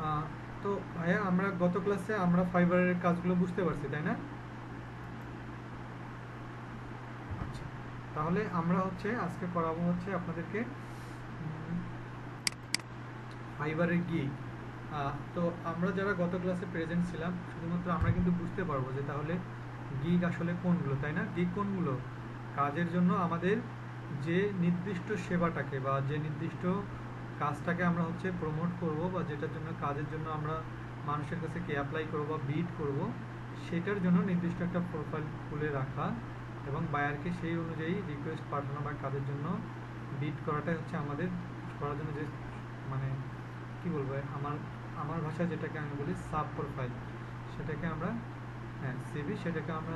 আহ, তো ভাইয়া আমরা গত ক্লাসে আমরা ফাইবারের কাজগুলো বুঝতে পারছি, তাই না? আচ্ছা, তাহলে আমরা আজকে করাবো আপনাদেরকে ফাইবারের গিগ। তো আমরা যারা গত ক্লাসে প্রেজেন্ট ছিলাম শুধুমাত্র আমরা কিন্তু বুঝতে পারবো যে তাহলে গিগ আসলে কোনগুলো, তাই না? গিগ কোনগুলো? কাজের জন্য আমাদের যে নির্দিষ্ট সেবাটাকে বা যে নির্দিষ্ট কাজটাকে আমরা প্রমোট করব, বা যেটার জন্য কাজের জন্য আমরা মানুষের কাছে কি অ্যাপ্লাই করব বা বিড করব, সেটার জন্য নির্দিষ্ট একটা প্রোফাইল খুলে রাখা এবং বায়ারকে সেই অনুযায়ী রিকোয়েস্ট পাঠানো বা কাজের জন্য বিড করাটাই আমাদের করার জন্য যে মানে কি বলবো, আমার আমার ভাষায় যেটাকে আমি বলি সাব প্রোফাইল, সেটাকে আমরা হ্যাঁ সিভি, সেটাকে আমরা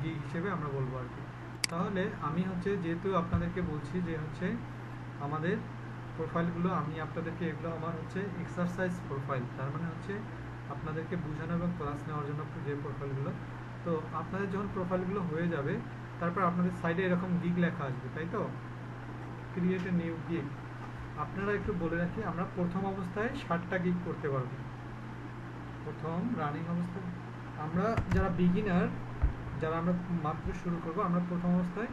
গিগ হিসেবে আমরা বলবো আর কি। তাহলে আমি যেহেতু আপনাদেরকে বলছি যে আমাদের প্রোফাইলগুলো, আমি আপনাদেরকে এগুলো আমার এক্সারসাইজ প্রোফাইল, তার মানে আপনাদেরকে বোঝানো এবং ক্লাস নেওয়ার জন্য যে প্রোফাইলগুলো। তো আপনাদের যখন প্রোফাইলগুলো হয়ে যাবে, তারপর আপনাদের সাইডে এরকম গিগ লেখা আসবে, তাই তো? Create a new gig. আপনারা একটু বলে রাখি, আমরা প্রথম অবস্থায় 60টা গিগ করতে পারবো। প্রথম রানিং অবস্থায় আমরা যারা বিগিনার, যারা আমরা মাত্র শুরু করব, আমরা প্রথম অবস্থায়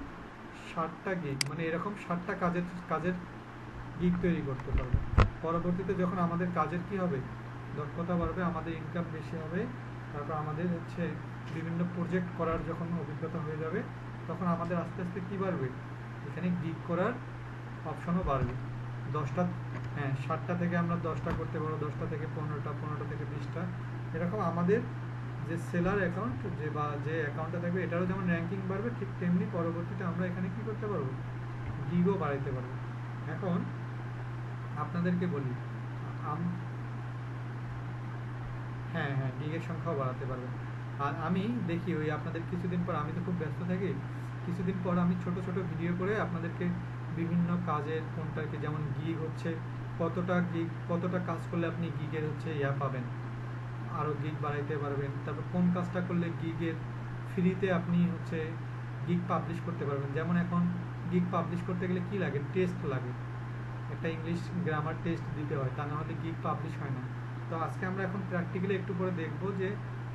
60টা গিগ মানে এরকম 60টা কাজের কাজের গিগ তৈরি করতে পারবো। পরবর্তীতে যখন আমাদের কাজের কি হবে, দক্ষতা বাড়বে, আমাদের ইনকাম বেশি হবে, তারপর আমাদের বিভিন্ন প্রজেক্ট করার যখন অভিজ্ঞতা হয়ে যাবে, তখন আমাদের আস্তে আস্তে কি বাড়বে, এখানে গিগ করার অপশনও বাড়বে। 10টা, হ্যাঁ 60টা থেকে আমরা 10টা করতে পারবো, 10টা থেকে 15টা, 15টা থেকে 20টা, এরকম আমাদের যে সেলার অ্যাকাউন্ট বা যে অ্যাকাউন্টটা থাকবে, এটারও যেমন র্যাঙ্কিং বাড়বে, ঠিক তেমনি পরবর্তীতে আমরা এখানে কি করতে পারবো, গিগও বাড়াইতে পারবো। এখন আপনাদেরকে বলি, হ্যাঁ হ্যাঁ গিগের সংখ্যাও বাড়াতে পারবেন। আর আমি দেখি ওই আপনাদের কিছুদিন পর, আমি তো খুব ব্যস্ত থাকি, কিছুদিন পর আমি ছোট ছোট ভিডিও করে আপনাদেরকে বিভিন্ন কাজের কোনটা কি, যেমন গিগ কতটা কাজ করলে আপনি গিগের ইয়া পাবেন, আরও গিগ বাড়াইতে পারবেন, তারপর কোন কাজটা করলে গিগের ফ্রিতে আপনি গিগ পাবলিশ করতে পারবেন। যেমন এখন গিগ পাবলিশ করতে গেলে কি লাগে, টেস্ট লাগে, একটা ইংলিশ গ্রামার টেস্ট দিতে হয়, তা না হলে গিগ পাবলিশ হয় না। তো আজকে আমরা এখন প্র্যাকটিক্যালি একটু করে দেখব যে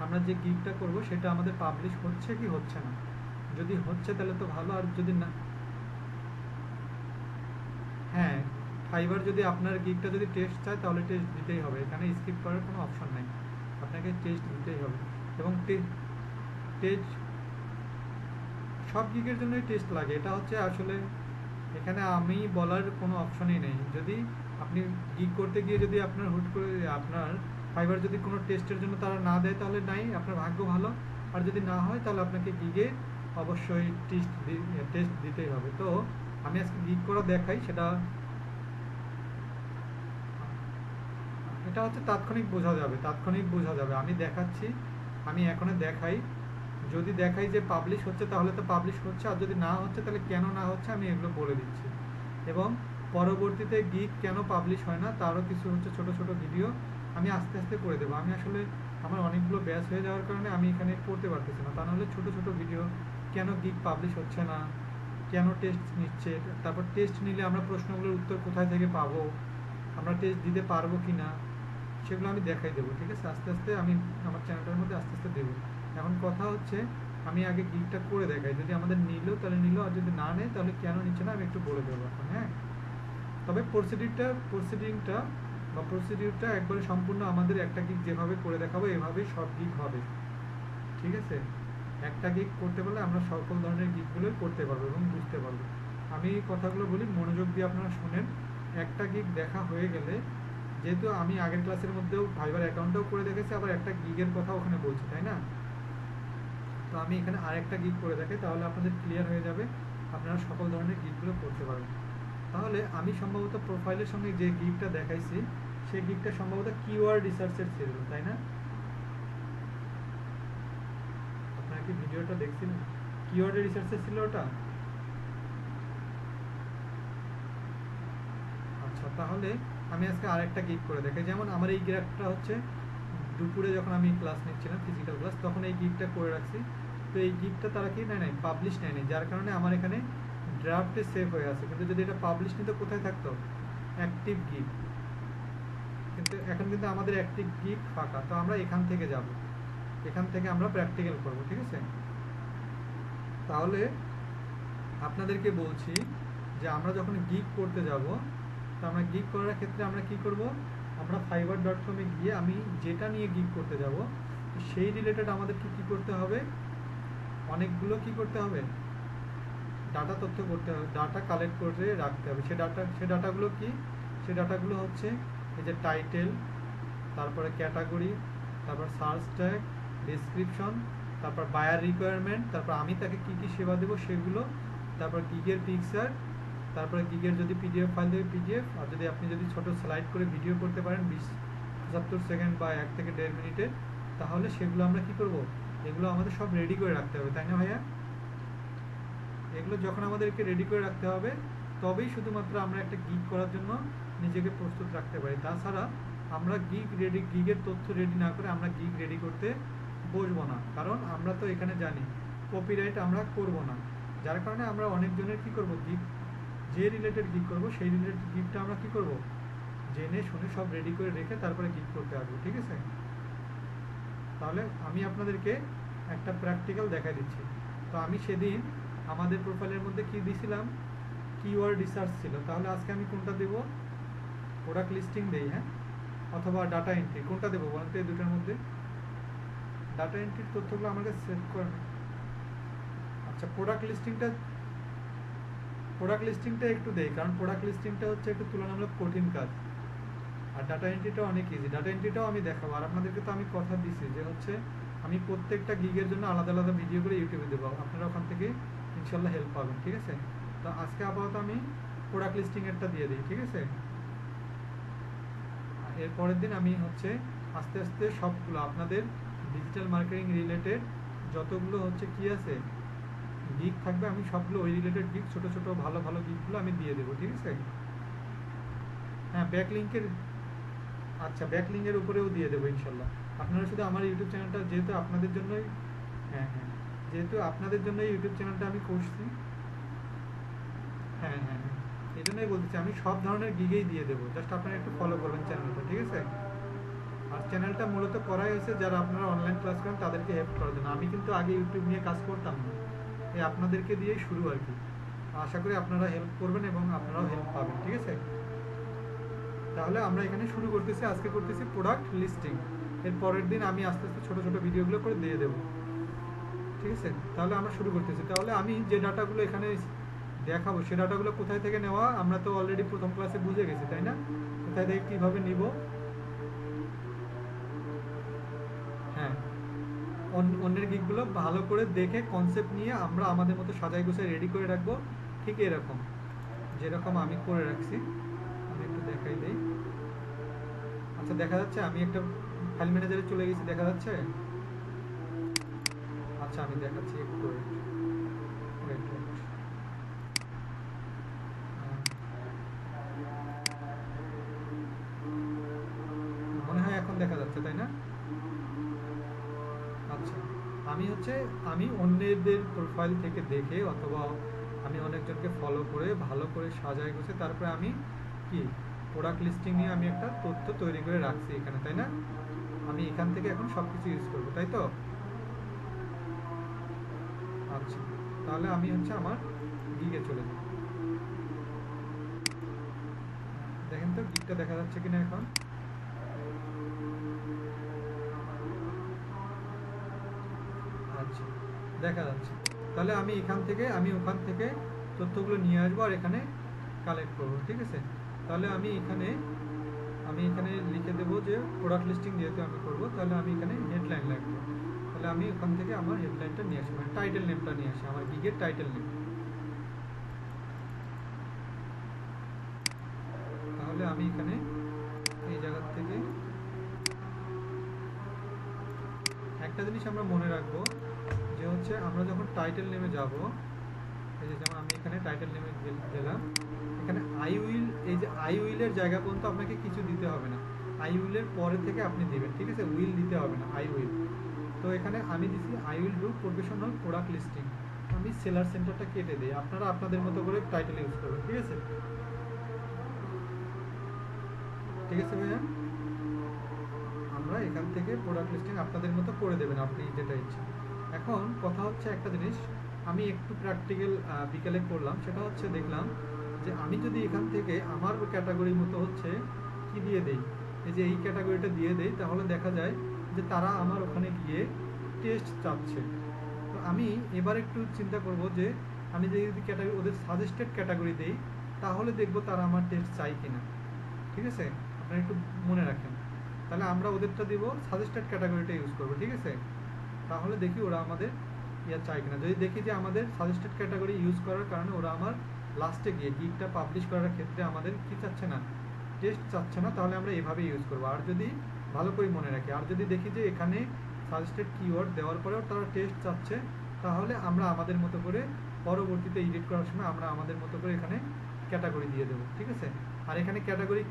আমরা যে গিগটা করব সেটা আমাদের পাবলিশ হচ্ছে কি হচ্ছে না। যদি হচ্ছে তাহলে তো ভালো, আর যদি না, হ্যাঁ ফাইবার যদি আপনার গিগটা যদি টেস্ট চায় তাহলে টেস্ট দিতেই হবে, এখানে স্কিপ করার কোনো অপশন নাই, আপনাকে টেস্ট দিতেই হবে। এবং টেস্ট সব গিগের জন্যই টেস্ট লাগে, এটা আসলে এখানে আমি বলার কোনো অপশনই নেই। যদি আপনি গিগ করতে গিয়ে যদি আপনার হুট করে আপনার ফাইবার যদি কোনো টেস্টের জন্য তারা না দেয়, তাহলে নাই, আপনার ভাগ্য ভালো। আর যদি না হয় তাহলে আপনাকে গিগে অবশ্যই টেস্ট দিতেই হবে। তো আমি আজকে গিগ করা দেখাই, সেটা এটা তাৎক্ষণিক বোঝা যাবে। আমি দেখাচ্ছি, আমি এখনো দেখাই, যদি দেখাই যে পাবলিশ হচ্ছে তাহলে তো পাবলিশ হচ্ছে, আর যদি না হচ্ছে তাহলে কেন না হচ্ছে আমি এগুলো বলে দিচ্ছি। এবং পরবর্তীতে গিগ কেন পাবলিশ হয় না তারও কিছু ছোট ছোট ভিডিও আমি আস্তে আস্তে করে দেবো। আমি আসলে আমার অনেকগুলো ব্যাচ হয়ে যাওয়ার কারণে আমি এখানে করতে পারতেছি না, তা নাহলে ছোট ছোট ভিডিও, কেন গিগ পাবলিশ হচ্ছে না, কেন টেস্ট নিচ্ছে, তারপর টেস্ট নিলে আমরা প্রশ্নগুলোর উত্তর কোথায় থেকে পাবো, আমরা টেস্ট দিতে পারবো কি না, সেগুলো আমি দেখাই দেবো। ঠিক আছে, আস্তে আস্তে আমি আমার চ্যানেলটার মধ্যে আস্তে আস্তে দেবো। এখন কথা আমি আগে গিগটা করে দেখাই, যদি আমাদের নিল তাহলে নিল, আর যদি না নেয় তাহলে কেন নিচ্ছে না আমি একটু বলে দেবো এখন। হ্যাঁ, তবে প্রসিডিউরটা একবারে সম্পূর্ণ আমাদের একটা গিগ যেভাবে করে দেখাবো এভাবেই সব গিগ হবে। ঠিক আছে, একটা গিগ করতে পারলে আমরা সকল ধরনের গিগগুলোই করতে পারবো এবং বুঝতে পারবো। আমি কথাগুলো বলি, মনোযোগ দিয়ে আপনারা শুনেন। একটা গিগ দেখা হয়ে গেলে, যেহেতু আমি আগের ক্লাসের মধ্যেও ভাইবার অ্যাকাউন্টটাও করে দেখেছি, আবার একটা গিগের কথা ওখানে বলছি, তাই না? তো আমি এখানে আরেকটা গিগ করে দেখাই, তাহলে আপনাদের ক্লিয়ার হয়ে যাবে, আপনারা সকল ধরনের গিগগুলো করতে পারবেন। তাহলে আমি সম্ভবত প্রোফাইলের সঙ্গে যে গিগটা দেখাইছি, সেই গিগটা সম্ভবত কিওয়ার্ড রিসার্চের ছিল, তাই না? আপনারা কি ভিডিওটা দেখছিলেন? কিওয়ার্ড রিসার্চের ছিল ওটা? আচ্ছা, তাহলে আমি আজকে আরেকটা গিগ করে দেখাই। যেমন আমার এই গ্রাফটা দুপুরে যখন আমি ক্লাস নিচ্ছিলাম ফিজিক্যাল ক্লাস, তখন এই গিগটা করে রাখছি। তো এই গিগটা তারা কি নেয় নাই, পাবলিশ নেয় নাই, যার কারণে আমার এখানে ড্রাফটে সেভ হয়ে আছে। কিন্তু যদি এটা পাবলিশ নিতে কোথায় থাকতো, অ্যাক্টিভ গিগ, কিন্তু এখন কিন্তু আমাদের একটি গিগ ফাঁকা, তো আমরা এখান থেকে যাব, এখান থেকে আমরা প্র্যাকটিক্যাল করব, ঠিক আছে? তাহলে আপনাদেরকে বলছি যে আমরা যখন গিগ করতে যাব, তো আমরা গিগ করার ক্ষেত্রে আমরা কি করব, আমরা fiverr.com এ গিয়ে আমি যেটা নিয়ে গিগ করতে যাব সেই রিলেটেড আমাদেরকে কি করতে হবে, অনেকগুলো কি করতে হবে, ডাটা তথ্য করতে হবে, ডাটা কালেক্ট করে রাখতে হবে। সেই ডাটাগুলো কি, সেই ডাটাগুলো হচ্ছে এই যে টাইটেল, তারপরে ক্যাটাগরি, তারপর সার্চ ট্যাগ, ডেসক্রিপশন, তারপর বায়ার রিকোয়ারমেন্ট, তারপর আমি তাকে কি কি সেবা দেবো সেগুলো, তারপর গিগের পিকচার, তারপরে গিগের যদি পিডিএফ ফাইল দেবে পিডিএফ, আর যদি আপনি যদি ছোট স্লাইড করে ভিডিও করতে পারেন 20-75 সেকেন্ড বা 1 থেকে 1.5 মিনিটের, তাহলে সেগুলো আমরা কি করব, এগুলো আমাদের সব রেডি করে রাখতে হবে, তাই না ভাইয়া? এগুলো যখন আমাদেরকে রেডি করে রাখতে হবে তবেই শুধুমাত্র আমরা একটা গিগ করার জন্য নিজেকে প্রস্তুত রাখতে পারি। তাছাড়া আমরা গিগের তথ্য রেডি না করে আমরা গিগ রেডি করতে বসবো না, কারণ আমরা তো এখানে জানি কপিরাইট আমরা করব না, যার কারণে আমরা অনেকজনের কি করব, গিগ যে রিলেটেড গিগ করব সেই রিলেটেড গিগটা আমরা কি করব, জেনে শুনে সব রেডি করে রেখে তারপরে গিগ করতে আসবো, ঠিক আছে? তাহলে আমি আপনাদেরকে একটা প্র্যাকটিক্যাল দেখাই দিচ্ছি। তো আমি সেদিন আমাদের প্রোফাইলের মধ্যে কি দিয়েছিলাম, কিওয়ার্ড রিসার্চ ছিল, তাহলে আজকে আমি কোনটা দেব, প্রোডাক্ট লিস্টিং দেই, হ্যাঁ, অথবা ডাটা এন্ট্রি, কোনটা দেবো বলেন তো এই দুটোর মধ্যে? ডাটা এন্ট্রির তথ্যগুলো আমাকে সেভ করে না। আচ্ছা, প্রোডাক্ট লিস্টিংটা একটু দেই, কারণ প্রোডাক্ট লিস্টিংটা হচ্ছে একটু তুলনামূলক কঠিন কাজ, আর ডাটা এন্ট্রিটা অনেক ইজি। ডাটা এন্ট্রিটাও আমি দেখাবো, আর আপনাদেরকে তো আমি কথা দিছি যে হচ্ছে আমি প্রত্যেকটা গিগের জন্য আলাদা আলাদা ভিডিও করে ইউটিউবে দেবো, আপনারা ওখান থেকে ইনশাল্লাহ হেল্প পাবেন, ঠিক আছে? তো আজকে আপাতত আমি প্রোডাক্ট লিস্টিংয়েরটা দিয়ে দিই, ঠিক আছে? এর পরের দিন আমি হচ্ছে আস্তে আস্তে সবগুলো আপনাদের ডিজিটাল মার্কেটিং রিলেটেড যতগুলো হচ্ছে কি আছে গিগ থাকবে, আমি সবগুলো ওই রিলেটেড গিগ, ছোটো ছোটো ভালো ভালো গিগগুলো আমি দিয়ে দেবো, ঠিক আছে? হ্যাঁ, ব্যাকলিঙ্কের, আচ্ছা ব্যাকলিঙ্কের উপরেও দিয়ে দেবো ইনশাল্লাহ। আপনারা শুধু আমার ইউটিউব চ্যানেলটা, যেহেতু আপনাদের জন্যই, হ্যাঁ হ্যাঁ, যেহেতু আপনাদের জন্যই ইউটিউব চ্যানেলটা আমি করছি, হ্যাঁ হ্যাঁ হ্যাঁ, এই জন্যই বলতেছি আমি সব ধরনের গিগেই দিয়ে দেবো, জাস্ট আপনারা একটু ফলো করবেন চ্যানেলটা, ঠিক আছে? আর চ্যানেলটা মূলত করাই হয়েছে যারা আপনারা অনলাইন ক্লাস করেন তাদেরকে হেল্প করার জন্য। আমি কিন্তু আগে ইউটিউব নিয়ে কাজ করতাম না, এই আপনাদেরকে দিয়েই শুরু আর কি। আশা করি আপনারা হেল্প করবেন এবং আপনারাও হেল্প পাবেন, ঠিক আছে? তাহলে আমরা এখানে শুরু করতেছি, আজকে করতেছি প্রোডাক্ট লিস্টিং, এর পরের দিন আমি আস্তে আস্তে ছোটো ছোটো ভিডিওগুলো করে দিয়ে দেবো, ঠিক আছে? তাহলে আমরা শুরু করতেছি। তাহলে আমি যে ডাটাগুলো এখানে দেখাবো সে ডাটাগুলো কোথায় থেকে নেওয়া আমরা তো অলরেডি প্রথম ক্লাসে বুঝে গেছি, তাই না? কোথায় থেকে কীভাবে নিব, হ্যাঁ, অন্যের গিকগুলো ভালো করে দেখে কনসেপ্ট নিয়ে আমরা আমাদের মতো সাজাই গুছাই রেডি করে রাখবো, ঠিক এরকম যেরকম আমি করে রাখছি। আমি একটু দেখাই দিই। আচ্ছা, দেখা যাচ্ছে আমি একটা ফাইল ম্যানেজারে চলে গেছি, দেখা যাচ্ছে? আচ্ছা, আমি দেখাচ্ছি, একটু ওয়েট। মনে হয় এখন দেখা যাচ্ছে, তাই না? আচ্ছা, আমি অন্যদের প্রোফাইল থেকে দেখে অথবা আমি অনেকজনকে ফলো করে ভালো করে সাজায় গুছে তারপরে আমি কি প্রোডাক্ট লিস্টিং নিয়ে আমি একটা তথ্য তৈরি করে রাখছি এখানে, তাই না? আমি এখান থেকে এখন সব কিছু ইউজ করবো, তাই তো? আচ্ছা, তাহলে আমি হচ্ছে আমার গিগে চলে যাব। দেখেন তো গিগটা দেখা যাচ্ছে কিনা এখন? আচ্ছা, দেখা যাচ্ছে। তাহলে আমি ওখান থেকে তথ্যগুলো নিয়ে আসবো আর এখানে কালেক্ট করবো, ঠিক আছে? তাহলে আমি এখানে লিখে দেবো যে প্রোডাক্ট লিস্টিং যেহেতু আমি করবো, তাহলে আমি এখানে হেডলাইন লিখবো। তাহলে আমি ওখান থেকে আমার হেডলাইনটা নিয়ে আসি, মানে টাইটেল নেমটা নিয়ে আসি, আমার গিগের টাইটেল নেম। তাহলে আমি এখানে এই জায়গা থেকে একটা জিনিস আমরা মনে রাখবো যে হচ্ছে আমরা যখন টাইটেল নেমে যাব, এই যে যেমন আমি এখানে টাইটেল নেমে গেলাম, এখানে আই উইলের জায়গা পর্যন্ত আপনাকে কিছু দিতে হবে না, আই উইলের পরে থেকে আপনি দিবেন, ঠিক আছে? উইল দিতে হবে না, আই উইল। তো এখানে আমি দিচ্ছি I will do professional product listing, আমি সেলার সেন্টারটা কেটে দিই, আপনারা আপনাদের মতো করে টাইটেল ইউজ করবেন, ঠিক আছে? ঠিক আছে ভাইয়া? আপনারা এখান থেকে প্রোডাক্ট লিস্টিং আপনাদের মতো করে দেবেন, আপনি যেটা ইচ্ছা। এখন কথা হচ্ছে একটা জিনিস আমি একটু প্র্যাকটিক্যাল বিকেলে করলাম, সেটা হচ্ছে দেখলাম যে আমি যদি এখান থেকে আমার ক্যাটাগরির মতো হচ্ছে কি দিয়ে দেই, এই যে এই ক্যাটাগরিটা দিয়ে দেই, তাহলে দেখা যায় যে তারা আমার ওখানে গিয়ে টেস্ট চাচ্ছে। তো আমি এবার একটু চিন্তা করব যে আমি যদি ক্যাটাগরি ওদের সাজেস্টেড ক্যাটাগরি দেই, তাহলে দেখব তারা আমার টেস্ট চাই কিনা। ঠিক আছে, আপনারা একটু মনে রাখেন। তাহলে আমরা ওদেরটা দিব, সাজেস্টেড ক্যাটাগরিটা ইউজ করবো, ঠিক আছে। তাহলে দেখি ওরা আমাদের ইয়া চাই কিনা। যদি দেখি যে আমাদের সাজেস্টেড ক্যাটাগরি ইউজ করার কারণে ওরা আমার লাস্টে গিয়ে গিগটা পাবলিশ করার ক্ষেত্রে আমাদের কি চাচ্ছে না, টেস্ট চাচ্ছে না, তাহলে আমরা এভাবে ইউজ করবো। আর যদি ভালো করে মনে রাখি, আর যদি দেখি যে এখানে সাজেস্টেড কিওয়ার্ড দেওয়ার পরেও তারা টেস্ট চাচ্ছে, তাহলে আমরা আমাদের মতো করে পরবর্তীতে এডিট করার সময় আমরা আমাদের মতো করে এখানে ক্যাটাগরি দিয়ে দেবো, ঠিক আছে। আর এখানে ক্যাটাগরি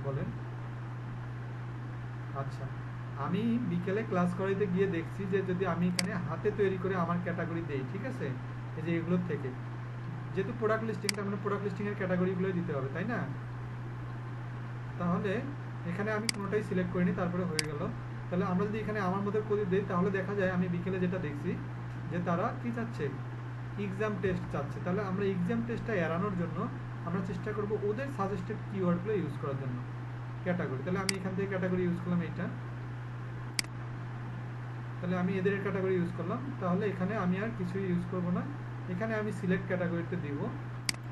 বলেন। আচ্ছা, আমি বিকেলে ক্লাস করাইতে গিয়ে দেখছি যে যদি আমি এখানে হাতে তৈরি করে আমার ক্যাটাগরি দেই, ঠিক আছে, এই যে এগুলোর থেকে, যেহেতু প্রোডাক্ট লিস্টিং, তার মানে প্রোডাক্ট লিস্টিংয়ের ক্যাটাগরিগুলোই দিতে হবে, তাই না। তাহলে এখানে আমি কোনোটাই সিলেক্ট করিনি, তারপরে হয়ে গেল। তাহলে আমরা যদি এখানে আমার মতো করে দিই, তাহলে দেখা যায় আমি বিকেলে যেটা দেখছি যে তারা কি চাচ্ছে, এক্সাম টেস্ট চাচ্ছে। তাহলে আমরা এক্সাম টেস্টটা এড়ানোর জন্য আমরা চেষ্টা করব ওদের সাজেস্টেড কিওয়ার্ডগুলো ইউজ করার জন্য ক্যাটাগরি। তাহলে আমি এখান থেকে ক্যাটাগরি ইউজ করলাম এইটা, তাহলে আমি এদের ক্যাটাগরি ইউজ করলাম। তাহলে এখানে আমি আর কিছুই ইউজ করব না, এখানে আমি সিলেক্ট ক্যাটাগরিতে দিব,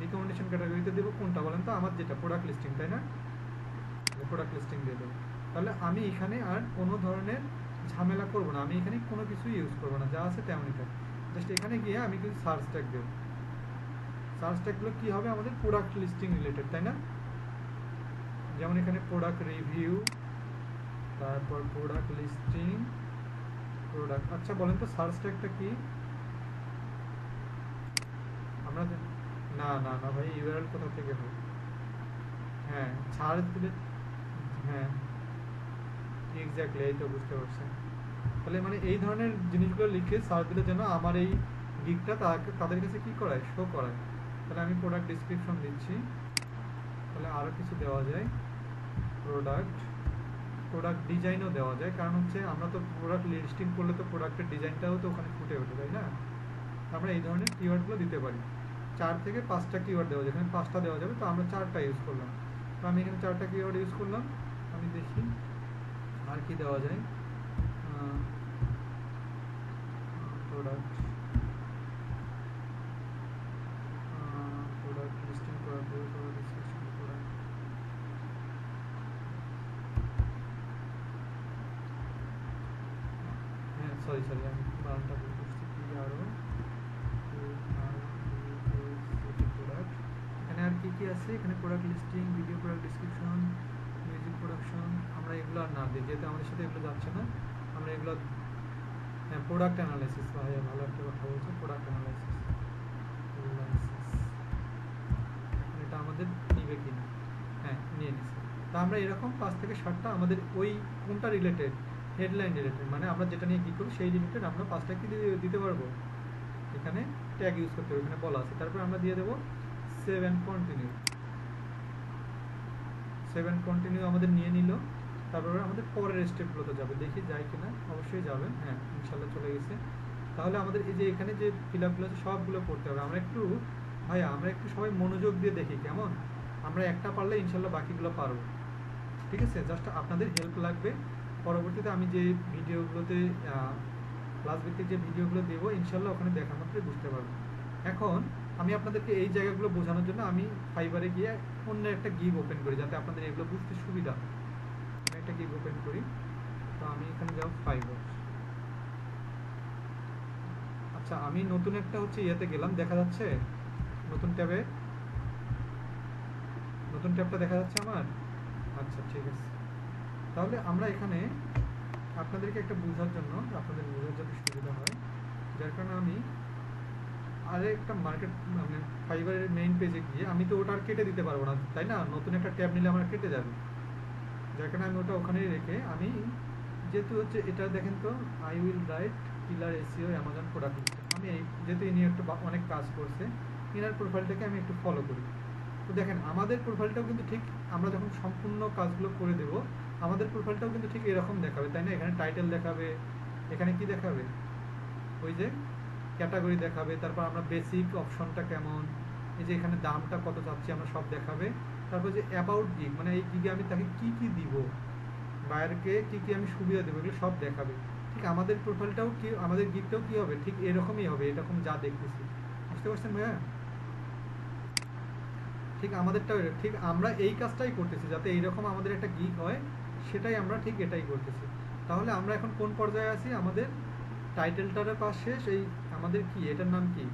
রিকমেন্ডেশন ক্যাটাগরিতে দেবো কোনটা বলেন তো, আমার যেটা প্রোডাক্ট লিস্টিং, তাই না, প্রোডাক্ট লিস্টিং দিয়ে দেবো। তাহলে আমি এখানে আর কোনো ধরনের ঝামেলা করব না, আমি এখানে কোনো কিছুই ইউজ করব না, যা আছে তেমনই থাক। জাস্ট এখানে গিয়ে আমি কিছু সার্চ ট্যাগ দেবো। সার্চ ট্যাগগুলো কী হবে, আমাদের প্রোডাক্ট লিস্টিং রিলেটেড, তাই না। যেমন এখানে প্রোডাক্ট রিভিউ, তারপর প্রোডাক্ট লিস্টিং, প্রোডাক্ট। আচ্ছা বলেন তো সার্চ ট্যাগটা কি আমরা, না না না ভাই, ইউআরএল কোথা থেকে হয়, হ্যাঁ সার্চ দিলে, হ্যাঁ এক্স্যাক্টলি, এই তো বুঝতে পারছেন। তাহলে মানে এই ধরনের জিনিসগুলো লিখে সার্চ দিলে যেন আমার এই গিগটা তাদের কাছে কি করায়, শো করায়। তাহলে আমি প্রোডাক্ট ডিসক্রিপশন দিচ্ছি, তাহলে আরও কিছু দেওয়া যায়, প্রোডাক্ট ডিজাইনও দেওয়া যায়, কারণ হচ্ছে আমরা তো প্রোডাক্ট লিস্টিং করলে তো প্রোডাক্টের ডিজাইনটাও তো ওখানে ফুটে ওঠে, তাই না। আমরা এই ধরনের কিওয়ার্ডগুলো দিতে পারি। 4 থেকে 5টা কিওয়ার্ড দেওয়া যায়, এখানে 5টা দেওয়া যাবে, তো আমরা 4টা ইউজ করলাম। তো আমি এখানে 4টা কিওয়ার্ড ইউজ করলাম। আমি দেখি আর কি দেওয়া যায়, প্রোডাক্ট লিস্টিং করার পরে ডিসক্রিপশন, প্রোডাক্ট, হ্যাঁ সরি আমি বারোটা ভুল করছি, আরও প্রোডাক্ট। এখানে আর কি কি আছে, এখানে product listing, video, product description, music production, আমরা এগুলো আর না দিই, যেহেতু আমাদের সাথে এগুলো যাচ্ছে না। আমরা এগুলো, হ্যাঁ প্রোডাক্ট অ্যানালাইসিস, ভাইয়া ভালো একটা কথা বলছে, প্রোডাক্ট অ্যানালাইসিস, এটা আমাদের নিবে কি না, হ্যাঁ নিয়ে নিচ্ছে। তা আমরা এরকম 5 থেকে 7টা আমাদের ওই কোনটা রিলেটেড, হেডলাইন রিলেটেড, মানে আমরা যেটা নিয়ে কী করি সেই রিলেটেড আমরা 5টা কি দিতে পারবো, এখানে ট্যাগ ইউজ করতে হবে, এখানে বলা আছে। তারপর আমরা দিয়ে দেবো 7 কন্টিনিউ আমাদের নিয়ে নিল। তারপরে আমাদের পরের স্টেপগুলোতে যাবে, দেখি যায় কিনা, অবশ্যই যাবে, হ্যাঁ ইনশাল্লাহ চলে গেছে। তাহলে আমাদের এই যে এখানে যে ফিল আপগুলো আছে সবগুলো করতে হবে। আমরা একটু সবাই মনোযোগ দিয়ে দেখি কেমন, আমরা একটা পারলে ইনশাল্লাহ বাকিগুলো পারবো, ঠিক আছে। জাস্ট আপনাদের হেল্প লাগবে। পরবর্তীতে আমি যে ভিডিওগুলোতে ক্লাস ভিত্তিক যে ভিডিওগুলো দেবো ইনশাল্লাহ ওখানে দেখা মাত্রই বুঝতে পারবো। এখন আমি আপনাদেরকে এই জায়গাগুলো বোঝানোর জন্য আমি ফাইবারে গিয়ে অন্য একটা গিগ ওপেন করি, যাতে আপনাদের এগুলো বুঝতে সুবিধা। আমি একটা গিগ ওপেন করি, তো আমি এখানে যাব ফাইবার। আচ্ছা আমি নতুন একটা হচ্ছে ইয়েতে গেলাম, দেখা যাচ্ছে নতুন ট্যাবটা দেখা যাচ্ছে আমার। আচ্ছা ঠিক আছে, তাহলে আমরা এখানে আপনাদেরকে একটা বোঝার জন্য, আপনাদের বোঝার যাতে সুবিধা হয়, যার কারণে আমি আরেকটা মার্কেট মানে ফাইবারের মেইন পেজে গিয়ে, আমি তো ওটা আর কেটে দিতে পারবো না, তাই না, নতুন একটা ট্যাব নিলে আমার কেটে যাবে, যার কারণে আমি ওটা ওখানেই রেখে, আমি যেহেতু হচ্ছে এটা দেখেন তো, I will write killer SEO Amazon product listing, আমি এই যেহেতু ইনি একটু অনেক কাজ করছে, ইনার প্রোফাইলটাকে আমি একটু ফলো করি। তো দেখেন আমাদের প্রোফাইলটাও কিন্তু ঠিক আমরা যখন সম্পূর্ণ কাজগুলো করে দেব আমাদের প্রোফাইলটাও কিন্তু ঠিক এরকম দেখাবে, তাই না? এখানে টাইটেল দেখাবে, এখানে কি দেখাবে, ওই যে ক্যাটাগরি দেখাবে, তারপর আমরা বেসিক অপশনটা কেমন, এই যে এখানে দামটা কত চাচ্ছি আমরা সব দেখাবে। তারপর যে অ্যাবাউট গিগ, মানে এই গিগে আমি তাকে কি কি দিব, বায়ারকে কি কি আমি সুবিধা দেবো, এগুলো সব দেখাবে। ঠিক আমাদের প্রোফাইলটাও কি, আমাদের গিগটাও কি হবে, ঠিক এরকমই হবে, এরকম যা দেখতেছি। বুঝতে পারছেন ভাইয়া? ঠিক আমাদেরটাও ঠিক আমরা এই কাজটাই করতেছি, যাতে এইরকম আমাদের একটা গিগ হয়, সেটাই আমরা ঠিক এটাই করতেছি। তাহলে আমরা এখন কোন পর্যায়ে আছি? আমাদের টাইটেলটারও কাজ শেষ, এই আমাদের কি এটার নাম কি,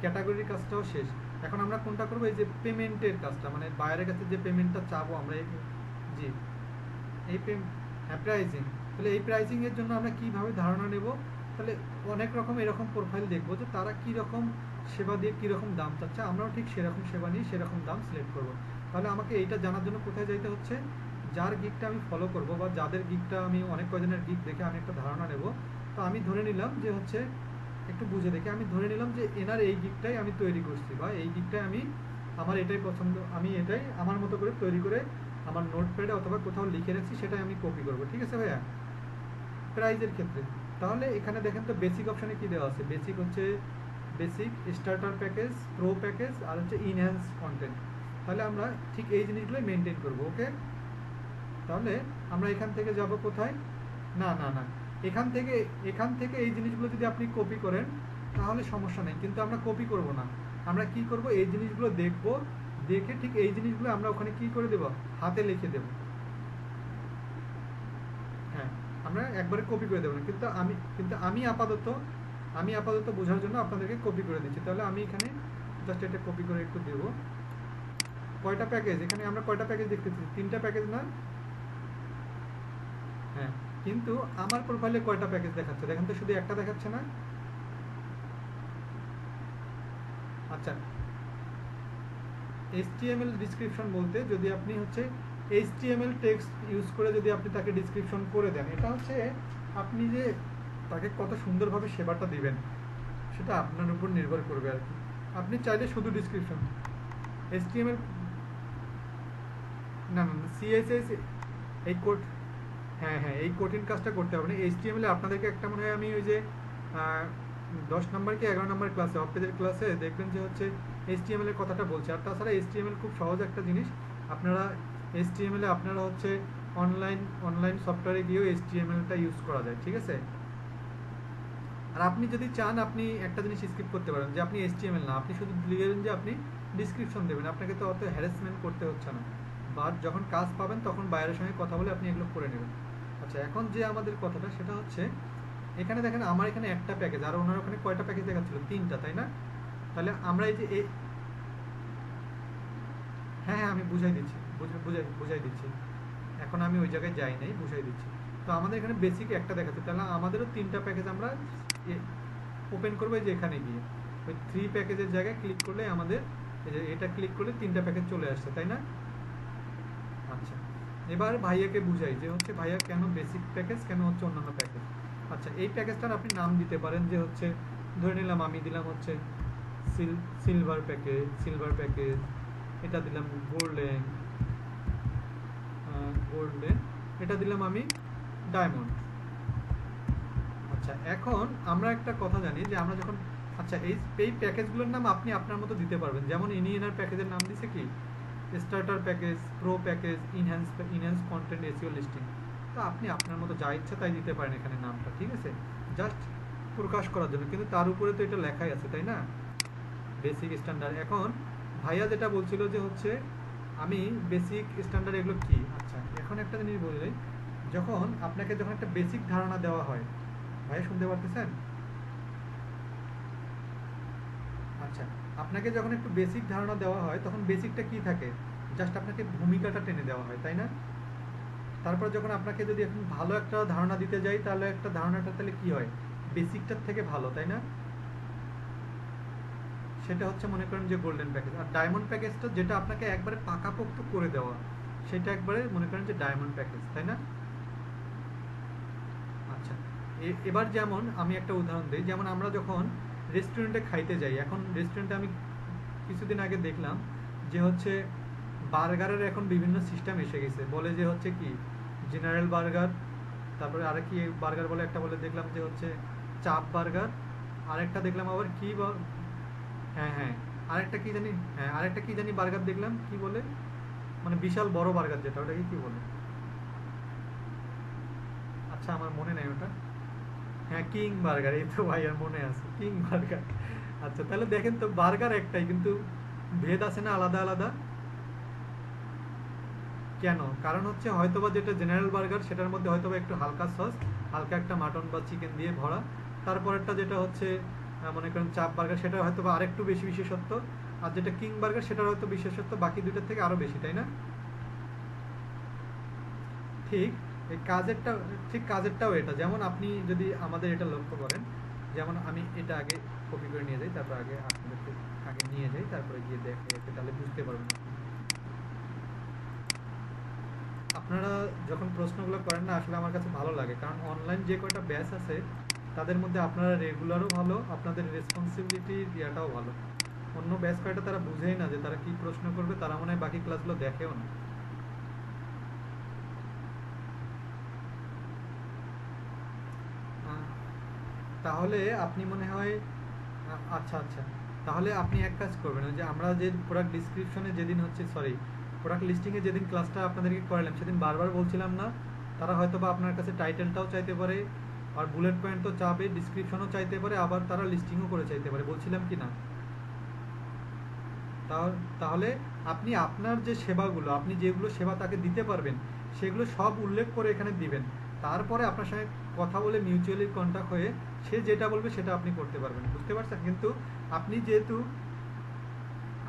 ক্যাটাগরির কাজটাও শেষ। এখন আমরা কোনটা করবো? এই যে পেমেন্টের কাজটা, মানে বায়ারের কাছে যে পেমেন্টটা চাবো আমরা, জি এই হ্যাঁ প্রাইজিং। তাহলে এই প্রাইজিংয়ের জন্য আমরা কীভাবে ধারণা নেব? তাহলে অনেক রকম এরকম প্রোফাইল দেখবো যে তারা কীরকম সেবা দিয়ে কীরকম দাম চাচ্ছে, আমরাও ঠিক সেরকম সেবা নিয়ে সেরকম দাম সিলেক্ট করব। তাহলে আমাকে এইটা জানার জন্য কোথায় যাইতে হচ্ছে? যার গিগটা আমি ফলো করব বা যাদের গিগটা আমি অনেক কয়জনের গিগ দেখে আমি একটা ধারণা নেব। তো আমি ধরে নিলাম যে হচ্ছে, একটু বুঝে দেখে আমি ধরে নিলাম যে এনার এই গিগটাই আমি তৈরি করছি, বা এই গিগটাই আমি, আমার এটাই পছন্দ, আমি এটাই আমার মতো করে তৈরি করে আমার নোটপ্যাডে অথবা কোথাও লিখে রাখছি, সেটাই আমি কপি করব। ঠিক আছে ভাইয়া? প্রাইজের ক্ষেত্রে তাহলে এখানে দেখেন তো বেসিক অপশানে কি দেওয়া আছে? বেসিক হচ্ছে basic, starter package, pro package, আর হচ্ছে ইনহ্যান্স কন্টেন্ট। তাহলে আমরা ঠিক এই জিনিসগুলোই মেনটেন করব। ওকে, তাহলে আমরা এখান থেকে যাব কোথায়? না না না, এখান থেকে এই জিনিসগুলো যদি আপনি কপি করেন তাহলে সমস্যা নেই, কিন্তু আমরা কপি করব না। আমরা কি করব? এই জিনিসগুলো দেখব, দেখে ঠিক এই জিনিসগুলো আমরা ওখানে কি করে দেব? হাতে লিখে দেব। হ্যাঁ, আমরা একবারে কপি করে দেবো না, কিন্তু আমি আপাতত বোঝার জন্য আপনাদেরকে কপি করে দিচ্ছি। তাহলে আমি এখানে জাস্ট এটা কপি করে একটু দেবো। কয়টা প্যাকেজ এখানে আমরা কয়টা প্যাকেজ দেখতেছি? 3টা প্যাকেজ না? হ্যাঁ, কিন্তু আমার প্রোফাইলে কয়টা প্যাকেজ দেখাচ্ছে? দেখেন তো, শুধু একটা দেখাচ্ছে না? আচ্ছা, HTML ডিসক্রিপশন বলতে যদি আপনি হচ্ছে HTML টেক্সট ইউজ করে যদি আপনি তাকে ডিসক্রিপশন করে দেন, এটা হচ্ছে আপনি যে তাকে কত সুন্দরভাবে সেবাটা দিবেন সেটা আপনার উপর নির্ভর করবে আর কি। আপনি চাইলে শুধু ডিসক্রিপশন HTML, না না CSS এই কোড, হ্যাঁ হ্যাঁ এই কঠিন কাজটা করতে হবে না। HTML এ আপনাদেরকে একটা মনে হয় আমি ওই যে 10 নম্বর কি 11 নম্বর ক্লাসে, অফপেজের ক্লাসে দেখবেন যে হচ্ছে HTML এর কথাটা বলছে। আর তাছাড়া HTML খুব সহজ একটা জিনিস। আপনারা HTML এ আপনারা হচ্ছে অনলাইন সফটওয়্যারে গিয়েও HTML-টা ইউজ করা যায়। ঠিক আছে? আর আপনি যদি চান আপনি একটা জিনিস স্কিপ করতে পারেন, যে আপনি HTML না, আপনি শুধু লিখবেন যে আপনি ডিসক্রিপশন দেবেন, আপনাকে তো অত হ্যারাসমেন্ট করতে হচ্ছে না। বাট যখন কাজ পাবেন তখন বাইরের সঙ্গে কথা বলে আপনি এগুলো করে নেবেন। আচ্ছা, এখন যে আমাদের কথাটা সেটা হচ্ছে, এখানে দেখেন আমার এখানে একটা প্যাকেজ, আর ওনার ওখানে কয়টা প্যাকেজ দেখাচ্ছিল? 3টা, তাই না? তাহলে আমরা এই যে হ্যাঁ হ্যাঁ আমি বুঝাই দিচ্ছি, বুঝাই দিচ্ছি। এখন আমি ওই জায়গায় যাই নাই, বুঝাই দিচ্ছি। তো আমাদের এখানে বেসিক একটা দেখাচ্ছে, তাহলে আমাদেরও 3টা প্যাকেজ আমরা ওপেন করবো যে এখানে গিয়ে ওই 3 প্যাকেজের জায়গায় ক্লিক করলে আমাদের এই যে এটা ক্লিক করলে 3টা প্যাকেজ চলে আসছে, তাই না? আচ্ছা, এবার ভাইয়াকে বুঝাই যে হচ্ছে ভাইয়া কেন বেসিক প্যাকেজ, কেন হচ্ছে অন্যান্য প্যাকেজ। আচ্ছা, এই প্যাকেজটার আপনি নাম দিতে পারেন, যে হচ্ছে ধরে নিলাম আমি দিলাম হচ্ছে সিলভার প্যাকেজ, এটা দিলাম গোল্ডেন, এটা দিলাম আমি ডায়মন্ড। আচ্ছা, এখন আমরা একটা কথা জানি যে আমরা যখন, আচ্ছা এই প্যাকেজগুলোর নাম আপনি আপনার মতো দিতে পারবেন। যেমন ইনি এনার প্যাকেজের নাম দিছে কি, starter package, pro package, enhance content, SEO listing. তো আপনি আপনার মতো যা ইচ্ছা তাই দিতে পারেন এখানে নামটা। ঠিক আছে? জাস্ট প্রকাশ করার জন্য, কিন্তু তার উপরে তো এটা লেখাই আছে, তাই না? Basic standard. এখন ভাইয়া যেটা বলছিল যে হচ্ছে আমি বেসিক স্ট্যান্ডার্ড এগুলো কি, আচ্ছা এখন একটা জিনিস বলি, যখন আপনাকে যখন একটা বেসিক ধারণা দেওয়া হয়, ভাইয়া শুনতে পারতেছেন? আচ্ছা, আপনাকে যখন একটু বেসিক ধারণা দেওয়া হয় তখন বেসিকটা কি থাকে? জাস্ট আপনাকে ভূমিকাটা টেনে দেওয়া হয়, তাই না? তারপর যখন আপনাকে যদি এখন ভালো একটা ধারণা দিতে যাই, তাহলে একটা ধারণাটা তাহলে কি হয়? বেসিকটার থেকে ভালো, তাই না? সেটা হচ্ছে মনে করেন যে গোল্ডেন প্যাকেজ। আর ডায়মন্ড প্যাকেজটা যেটা আপনাকে একবারে পাকাপোক্ত করে দেওয়া, সেটা একবারে মনে করেন যে ডায়মন্ড প্যাকেজ, তাই না? আচ্ছা, এবার যেমন আমি একটা উদাহরণ দিই, যেমন আমরা যখন রেস্টুরেন্টে খাইতে যাই, এখন রেস্টুরেন্টে আমি কিছুদিন আগে দেখলাম যে হচ্ছে বার্গারের এখন বিভিন্ন সিস্টেম এসে গেছে, বলে যে হচ্ছে কি জেনারেল বার্গার, তারপরে আরেক কি বার্গার বলে একটা বলে দেখলাম যে হচ্ছে চাপ বার্গার, আরেকটা দেখলাম আবার কি হ্যাঁ হ্যাঁ আরেকটা কি জানি, হ্যাঁ আরেকটা কি জানি বার্গার দেখলাম কি বলে, মানে বিশাল বড় বার্গার যেটা, ওটাকে কি বলে, আচ্ছা আমার মনে নেই ওটা, হ্যাঁ কিং বার্গার, এই তো ভাই আর মনে আছে কিং বার্গার। আচ্ছা তাহলে দেখেন তো বার্গার একটাই কিন্তু ভেদ আছে না আলাদা আলাদা। কেন? কারণ হচ্ছে হয়তোবা যেটা জেনারেল বার্গার সেটার মধ্যে হয়তোবা একটু হালকা সস, হালকা একটা মাটন বা চিকেন দিয়ে ভরা, তারপরেরটা যেটা হচ্ছে মনে করেন চাপ বার্গার, সেটা হয়তোবা আরেকটু বেশি বিশেষত্ব, আর যেটা কিং বার্গার সেটার হয়তো বিশেষত্ব বাকি দুইটার থেকে আরো বেশি, তাই না? ঠিক এই কাজেরটা, ঠিক কাজেরটাও এটা, যেমন আপনি যদি আমাদের এটা লক্ষ্য করেন, যেমন আমি এটা আগে কপি করে নিয়ে যাই, তারপর আগে আপনাদেরকে আগে নিয়ে যাই, তারপরে গিয়ে দেখে তাহলে বুঝতে পারবেন। আপনারা যখন প্রশ্নগুলো করেন না, আসলে আমার কাছে ভালো লাগে, কারণ অনলাইন যে কয়টা ব্যাচ আছে তাদের মধ্যে আপনারা রেগুলারও ভালো, আপনাদের রেসপন্সিবিলিটি ইয়াটাও ভালো। অন্য ব্যাচ কয়টা তারা বুঝেই না যে তারা কি প্রশ্ন করবে, তারা মনে হয় বাকি ক্লাসগুলো দেখেও না। আহ, তাহলে আপনি মনে হয় আচ্ছা আচ্ছা, তাহলে আপনি এক কাজ করবেন, ওই যে আমরা যে প্রোডাক্ট ডিসক্রিপশনে যেদিন হচ্ছে সরি প্রোডাক্ট লিস্টিংয়ে যেদিন ক্লাসটা আপনাদেরকে করালাম সেদিন বারবার বলছিলাম না, তারা হয়তো বা আপনার কাছে টাইটেলটাও চাইতে পারে, আর বুলেট পয়েন্ট তো চাবে, ডিসক্রিপশনও চাইতে পারে, আবার তারা লিস্টিংও করে চাইতে পারে, বলছিলাম কি না? তাহলে আপনি আপনার যে সেবাগুলো, আপনি যেগুলো সেবা তাকে দিতে পারবেন সেগুলো সব উল্লেখ করে এখানে দিবেন, তারপরে আপনার সঙ্গে কথা বলে মিউচুয়ালি কন্ট্যাক্ট হয়ে সে যেটা বলবে সেটা আপনি করতে পারবেন, বুঝতে পারছেন? কিন্তু আপনি যেহেতু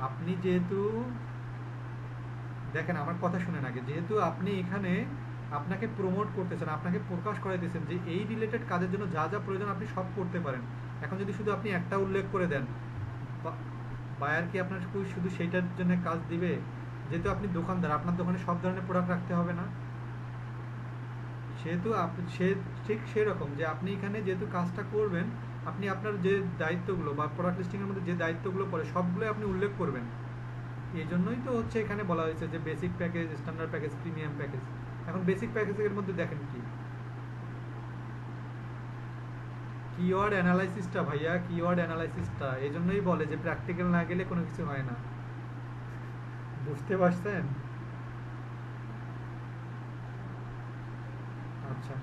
আপনি যেহেতু দেখেন আমার কথা শুনেন আগে, যেহেতু আপনি এখানে আপনাকে প্রমোট করতেছেন, আপনাকে প্রকাশ করাইতেছেন যে এই রিলেটেড কাজের জন্য যা যা প্রয়োজন আপনি সব করতে পারেন, এখন যদি শুধু আপনি একটা উল্লেখ করে দেন, বায়ার কি আপনার শুধু সেইটার জন্য কাজ দিবে? যেহেতু আপনি দোকানদার, আপনার দোকানে সব ধরনের প্রোডাক্ট রাখতে হবে না, সেহেতু সে ঠিক সেরকম যে আপনি এখানে যেহেতু কাজটা করবেন, আপনি আপনার যে দায়িত্বগুলো বা প্রোডাক্ট লিস্টিংয়ের মধ্যে যে দায়িত্বগুলো পড়ে সবগুলো আপনি উল্লেখ করবেন। এই জন্যই তো হচ্ছে এখানে বলা হয়েছে যে basic package, standard package, premium package. এখন বেসিক প্যাকেজের মধ্যে দেখেন কি কিওয়ার্ড অ্যানালাইসিসটা, ভাইয়া কিওয়ার্ড অ্যানালাইসিসটা এই জন্যই বলে যে প্র্যাকটিক্যাল না গেলে কোনো কিছু হয় না, বুঝতে পারছেন? আচ্ছা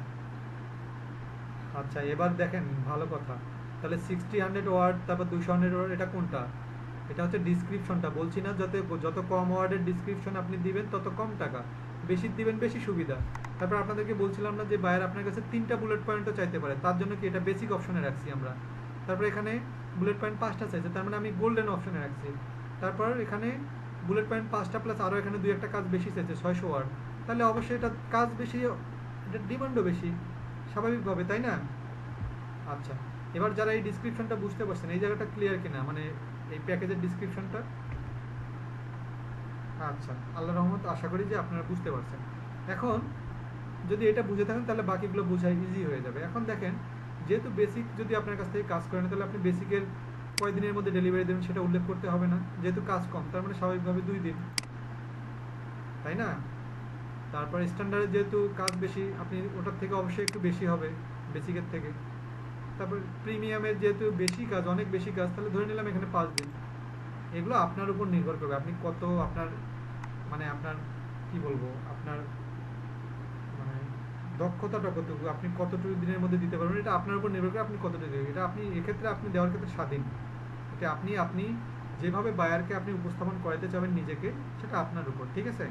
আচ্ছা, এবার দেখেন ভালো কথা, তাহলে 60-100 ওয়ার্ড, তারপর 200 ওয়ার্ড, এটা কোনটা? এটা হচ্ছে ডিসক্রিপশনটা, বলছি না যত যত কম ওয়ার্ডের ডিসক্রিপশন আপনি দিবেন তত কম টাকা, বেশি দিবেন বেশি সুবিধা। তারপর আপনাদেরকে বলছিলাম না যে বায়ার আপনার কাছে 3টা বুলেট পয়েন্টও চাইতে পারে, তার জন্য কি এটা বেসিক অপশনে রাখছি আমরা। তারপর এখানে বুলেট পয়েন্ট 5টা চাইছে, তার মানে আমি গোল্ডেন অপশনে রাখছি। তারপর এখানে বুলেট পয়েন্ট 5টা প্লাস আরও এখানে 2-1টা কাজ বেশি চাইছে, 600 ওয়ার্ড, তাহলে অবশ্যই এটা কাজ বেশি, এটা ডিমান্ডও বেশি স্বাভাবিকভাবে, তাই না? আচ্ছা, এবার যারা এই ডিসক্রিপশনটা বুঝতে পারছেন, এই জায়গাটা ক্লিয়ার কিনা, মানে এই প্যাকেজের ডিসক্রিপশনটা? আচ্ছা, আল্লাহ রহমত, আশা করি যে আপনারা বুঝতে পারছেন। এখন যদি এটা বুঝে থাকেন তাহলে বাকিগুলো বোঝা ইজি হয়ে যাবে। এখন দেখেন, যেহেতু বেসিক যদি আপনার কাছ থেকে কাজ করেন তাহলে আপনি বেসিকের কয়দিনের মধ্যে ডেলিভারি দেবেন সেটা উল্লেখ করতে হবে না, যেহেতু কাজ কম তার মানে স্বাভাবিকভাবে 2 দিন, তাই না? তারপর স্ট্যান্ডার্ডের যেহেতু কাজ বেশি, আপনি ওটার থেকে অবশ্যই একটু বেশি হবে বেসিকের থেকে। তারপর প্রিমিয়ামের যেহেতু বেশি কাজ, অনেক বেশি কাজ, তাহলে ধরে নিলাম এখানে 5 দিন। এগুলো আপনার উপর নির্ভর করবে, আপনি কত আপনার মানে আপনার কি বলবো, আপনার মানে দক্ষতাটা কতটুকু, আপনি কতটুকু দিনের মধ্যে দিতে পারবেন, এটা আপনার উপর নির্ভর করে, আপনি কতটুকু দেবেন, এটা আপনি এক্ষেত্রে আপনি দেওয়ার ক্ষেত্রে স্বাধীন। এটা আপনি আপনি যেভাবে বায়ারকে আপনি উপস্থাপন করাতে চাবেন নিজেকে, সেটা আপনার উপর, ঠিক আছে?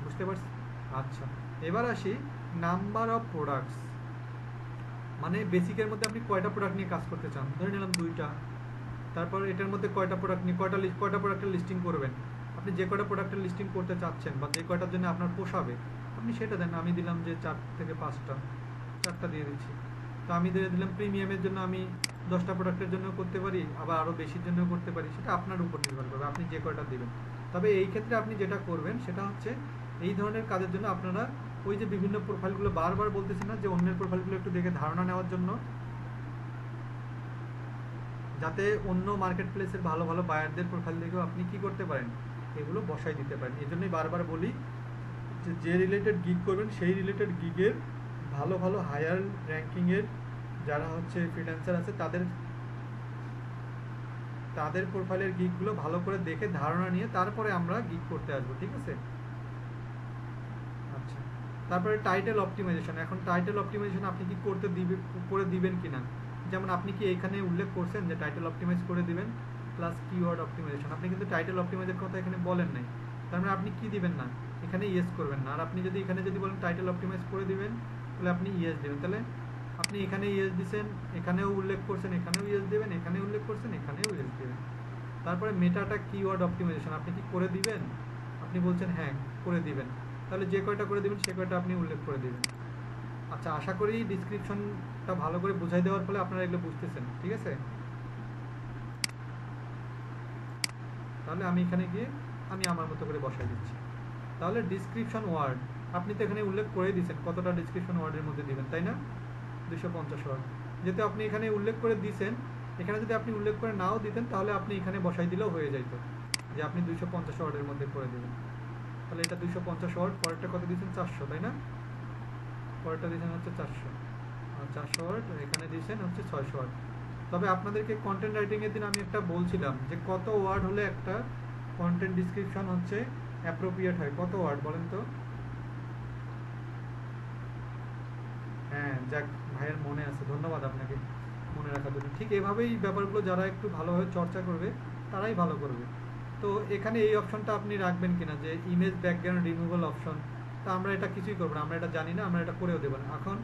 বুঝতে পারছি। আচ্ছা, এবার আসি নাম্বার অফ প্রোডাক্টস, মানে বেসিকের মধ্যে আপনি কয়টা প্রোডাক্ট নিয়ে কাজ করতে চান, ধরে নিলাম 2টা। তারপর এটার মধ্যে কয়টা প্রোডাক্ট নিয়ে কয়টা প্রোডাক্টের লিস্টিং করবেন, আপনি যে কয়টা প্রোডাক্টের লিস্টিং করতে চাচ্ছেন বা যে কয়টার জন্য আপনার পোষাবে আপনি সেটা দেন। আমি দিলাম যে 4 থেকে 5টা, 4টা দিয়ে দিচ্ছি। তো আমি দিয়ে দিলাম প্রিমিয়ামের জন্য আমি 10টা প্রোডাক্টের জন্য করতে পারি, আবার আরও বেশির জন্য করতে পারি, সেটা আপনার উপর নির্ভর করবে আপনি যে কয়টা দিবেন। তবে এই ক্ষেত্রে আপনি যেটা করবেন সেটা হচ্ছে এই ধরনের কাজের জন্য আপনারা ওই যে বিভিন্ন প্রোফাইলগুলো বারবার বলতেছি না যে অন্যের প্রোফাইলগুলো একটু দেখে ধারণা নেওয়ার জন্য, যাতে অন্য মার্কেট প্লেসের ভালো ভালো বায়ারদের প্রোফাইল দেখেও আপনি কি করতে পারেন, এগুলো বসাই দিতে পারেন। এই জন্যই বারবার বলি যে রিলেটেড গিগ করবেন সেই রিলেটেড গিগের ভালো ভালো হায়ার র্যাঙ্কিংয়ের যারা হচ্ছে ফ্রিল্যান্সার আছে তাদের তাদের প্রোফাইলের গিগগুলো ভালো করে দেখে ধারণা নিয়ে তারপরে আমরা গিগ করতে আসবো, ঠিক আছে? আচ্ছা, তারপরে টাইটেল অপটিমাইজেশন। এখন টাইটেল অপটিমাইজেশন আপনি কি করে দিবেন কিনা, যেমন আপনি কি এখানে উল্লেখ করছেন যে টাইটেল অপটিমাইজ করে দিবেন প্লাস কিওয়ার্ড অপটিমাইজেশন, আপনি কিন্তু টাইটেল অপটিমাইজের কথা এখানে বলেন নাই। তার মানে আপনি কি দিবেন না, এখানে ইয়েস করবেন না। আর আপনি যদি এখানে যদি বলেন টাইটেল অপটিমাইজ করে দিবেন, তাহলে আপনি ইয়েস দিবেন। তাহলে আপনি এখানে ইয়েস দিচ্ছেন, এখানেও উল্লেখ করছেন, এখানেও ইয়েস দেবেন, এখানে উল্লেখ করছেন, এখানেও ইয়েস দেবেন। তারপরে মেটাটা কিওয়ার্ড অপটিমাইজেশন আপনি কি করে দিবেন, আপনি বলছেন হ্যাঁ করে দিবেন, তাহলে যে কয়টা করে দিবেন সে কয়টা আপনি উল্লেখ করে দিবেন। আচ্ছা, আশা করি ডিসক্রিপশনটা ভালো করে বুঝাই দেওয়ার ফলে আপনারা এগুলো বুঝতেছেন, ঠিক আছে? তাহলে আমি এখানে গিয়ে আমি আমার মতো করে বসাই দিচ্ছি। তাহলে ডিসক্রিপশন ওয়ার্ড আপনি তো এখানে উল্লেখ করে দিয়েছেন কতটা ডিসক্রিপশন ওয়ার্ডের মধ্যে দিবেন, তাই না? 250 ওয়ার্ড। যেহেতু আপনি এখানে উল্লেখ করে দিয়েছেন, এখানে যদি আপনি উল্লেখ করে নাও দিতেন তাহলে আপনি এখানে বসাই দিলেও হয়ে যেত যে আপনি 250 ওয়ার্ডের মধ্যে করে দেবেন। তাহলে এটা 250 ওয়ার্ড, পরেরটা কত দিয়েছেন 400, তাই না? পরেরটা দিয়েছেন হচ্ছে 400, আর 400 ওয়ার্ড এখানে দিয়েছেন হচ্ছে 600 ওয়ার্ড। তবে আপনাদেরকে কন্টেন্ট রাইটিংয়ের দিন আমি একটা বলছিলাম যে কত ওয়ার্ড হলে একটা কন্টেন্ট ডিসক্রিপশন হচ্ছে অ্যাপ্রোপ্রিয়েট হয়, কত ওয়ার্ড বলেন তো? হ্যাঁ, যাক, ভাইয়ের মনে আছে, ধন্যবাদ আপনাকে মনে রাখার জন্য। ঠিক এভাবেই ব্যাপারগুলো যারা একটু ভালোভাবে চর্চা করবে তারাই ভালো করবে। তো এখানে এই অপশনটা আপনি রাখবেন কিনা যে ইমেজ ব্যাকগ্রাউন্ড রিমুভাল অপশন, তা আমরা এটা কিছুই করবো না, আমরা এটা জানি না, আমরা এটা করেও দেবো না। এখন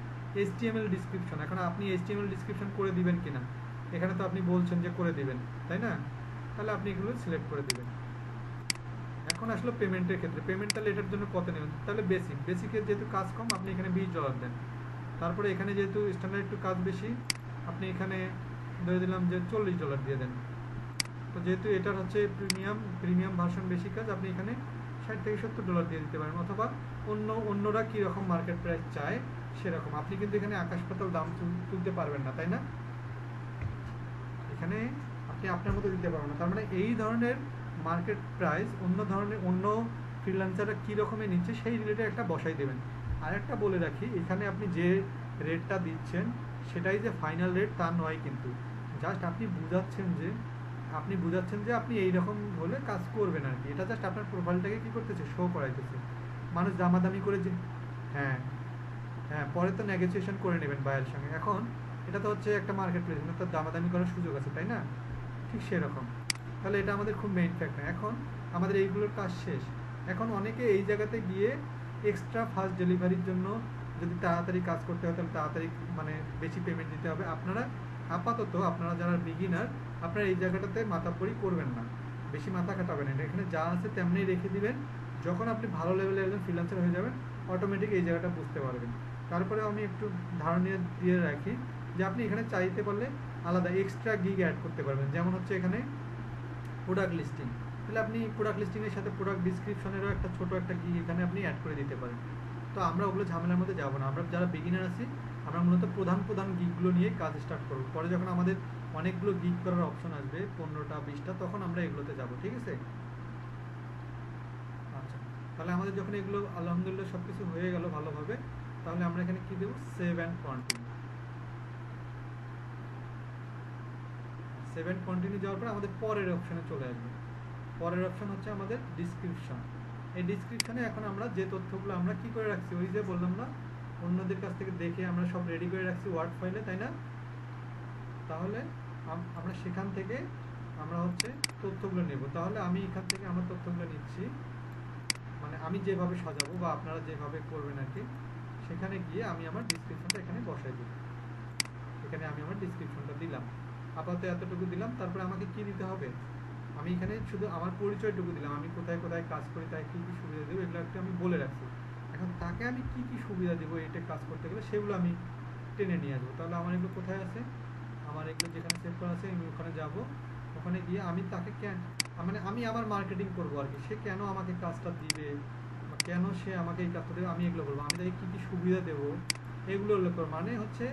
HTML ডিসক্রিপশন, এখন আপনি HTML ডিসক্রিপশন করে দিবেন কিনা, এখানে তো আপনি বলছেন যে করে দিবেন, তাই না? তাহলে আপনি এগুলো সিলেক্ট করে দিবেন। এখন আসলে পেমেন্টের ক্ষেত্রে, পেমেন্ট তাহলে এটার জন্য কত নেবেন, তাহলে বেসিকের যেহেতু কাজ কম আপনি এখানে $20 দেন। তারপরে এখানে যেহেতু স্ট্যান্ডার্ড একটু কাজ বেশি আপনি এখানে ধরে দিলাম যে $40 দিয়ে দেন। তো যেহেতু এটার হচ্ছে প্রিমিয়াম ভার্সন বেশি কাজ, আপনি এখানে $60 থেকে $70 দিয়ে দিতে পারেন, অথবা অন্যরা কীরকম মার্কেট প্রাইস চায় সেরকম। আপনি কিন্তু এখানে আকাশ পাতাল দাম তুলতে পারবেন না, তাই না? এখানে আপনি আপনার মতো দিতে পারবেন না। তার মানে এই ধরনের মার্কেট প্রাইস অন্য ফ্রিল্যান্সাররা কী রকমের নিচ্ছে সেই রিলেটেড একটা বসাই দেবেন। আর একটা বলে রাখি, এখানে আপনি যে রেটটা দিচ্ছেন সেটাই যে ফাইনাল রেট তা নয়, কিন্তু জাস্ট আপনি বুঝাচ্ছেন যে আপনি এইরকম হলে কাজ করবেন আর কি। এটা জাস্ট আপনার প্রোফাইলটাকে কী করতেছে, শো করাইতেছে। মানুষ দামাদামি করে যে হ্যাঁ হ্যাঁ পরে তো নেগোসিয়েশন করে নেবেন বায়ের সঙ্গে। এখন এটা তো হচ্ছে একটা মার্কেট প্লেস, তো দামাদামি করার সুযোগ আছে, তাই না? ঠিক সেরকম। তাহলে এটা আমাদের খুব মেইন ফ্যাক্টর। এখন আমাদের এইগুলোর কাজ শেষ। এখন অনেকে এই জায়গাতে গিয়ে এক্সট্রা ফাস্ট ডেলিভারির জন্য যদি তাড়াতাড়ি কাজ করতে হয় তাহলে তাড়াতাড়ি মানে বেশি পেমেন্ট দিতে হবে। আপনারা আপাতত আপনারা যারা বিগিনার আপনারা এই জায়গাটাতে মাথাপড়ি করবেন না, বেশি মাথা খাটাবেন না। এখানে যা আছে তেমনি রেখে দিবেন। যখন আপনি ভালো লেভেলের একজন ফ্রিল্যান্সার হয়ে যাবেন অটোমেটিক এই জায়গাটা বুঝতে পারবেন। তারপরে আমি একটু ধারণা দিয়ে রাখি যে আপনি এখানে চাইতে পারলে আলাদা এক্সট্রা গিগ অ্যাড করতে পারবেন। যেমন হচ্ছে এখানে প্রোডাক্ট লিস্টিং, তাহলে আপনি প্রোডাক্ট লিস্টিংয়ের সাথে প্রোডাক্ট ডিসক্রিপশনেরও একটা ছোটো একটা গিগ এখানে আপনি অ্যাড করে দিতে পারেন। তো আমরা ওগুলো ঝামেলার মধ্যে যাবো না। আমরা যারা বিগিনার আছি আমরা মূলত প্রধান গিগগুলো নিয়ে কাজ স্টার্ট করবো। পরে যখন আমাদের অনেকগুলো গিগ করার অপশন আসবে 15টা 20টা, তখন আমরা এগুলোতে যাব, ঠিক আছে? আচ্ছা, তাহলে আমাদের যখন এগুলো আলহামদুলিল্লাহ সব কিছু হয়ে গেল ভালোভাবে, তাহলে আমরা এখানে কী দেবো, save and continue. Save and continue যাওয়ার পর আমাদের পরের অপশানে চলে আসবে। পরের অপশান হচ্ছে আমাদের ডিসক্রিপশন। এই ডিসক্রিপশনে এখন আমরা যে তথ্যগুলো আমরা কী করে রাখছি, ওই যে বললাম না অন্যদের কাছ থেকে দেখে আমরা সব রেডি করে রাখছি ওয়ার্ড ফাইলে, তাই না? তাহলে আমরা সেখান থেকে আমরা হচ্ছে তথ্যগুলো নেব। তাহলে আমি এখান থেকে আমার তথ্যগুলো নিচ্ছি, মানে আমি যেভাবে সাজাবো বা আপনারা যেভাবে করবেন আর কি, সেখানে গিয়ে আমি আমার ডিসক্রিপশনটা এখানে বসাই দিই। এখানে আমি আমার ডিসক্রিপশনটা দিলাম, আপাতত এতটুকু দিলাম। তারপরে আমাকে কি দিতে হবে, আমি এখানে শুধু আমার পরিচয়টুকু দিলাম, আমি কোথায় কোথায় কাজ করি, তাই কী কী সুবিধা দেবো এগুলো একটু আমি বলে রাখছি। এখন তাকে আমি কি কি সুবিধা দেবো এটা কাজ করতে গেলে সেগুলো আমি টেনে নিয়ে আসবো। তাহলে আমার এগুলো কোথায় আছে, আমার এগুলো যেখানে সেভ করা আছে আমি ওখানে যাব। ওখানে গিয়ে আমি তাকে মানে আমি আমার মার্কেটিং করবো আর কি, সে কেন আমাকে কাজটা দিবে বা কেন সে আমাকে এই কাজটা দেবে আমি এগুলো বলবো। আমি তাকে কী কী সুবিধা দেবো এগুলো উল্লেখ করবো। মানে হচ্ছে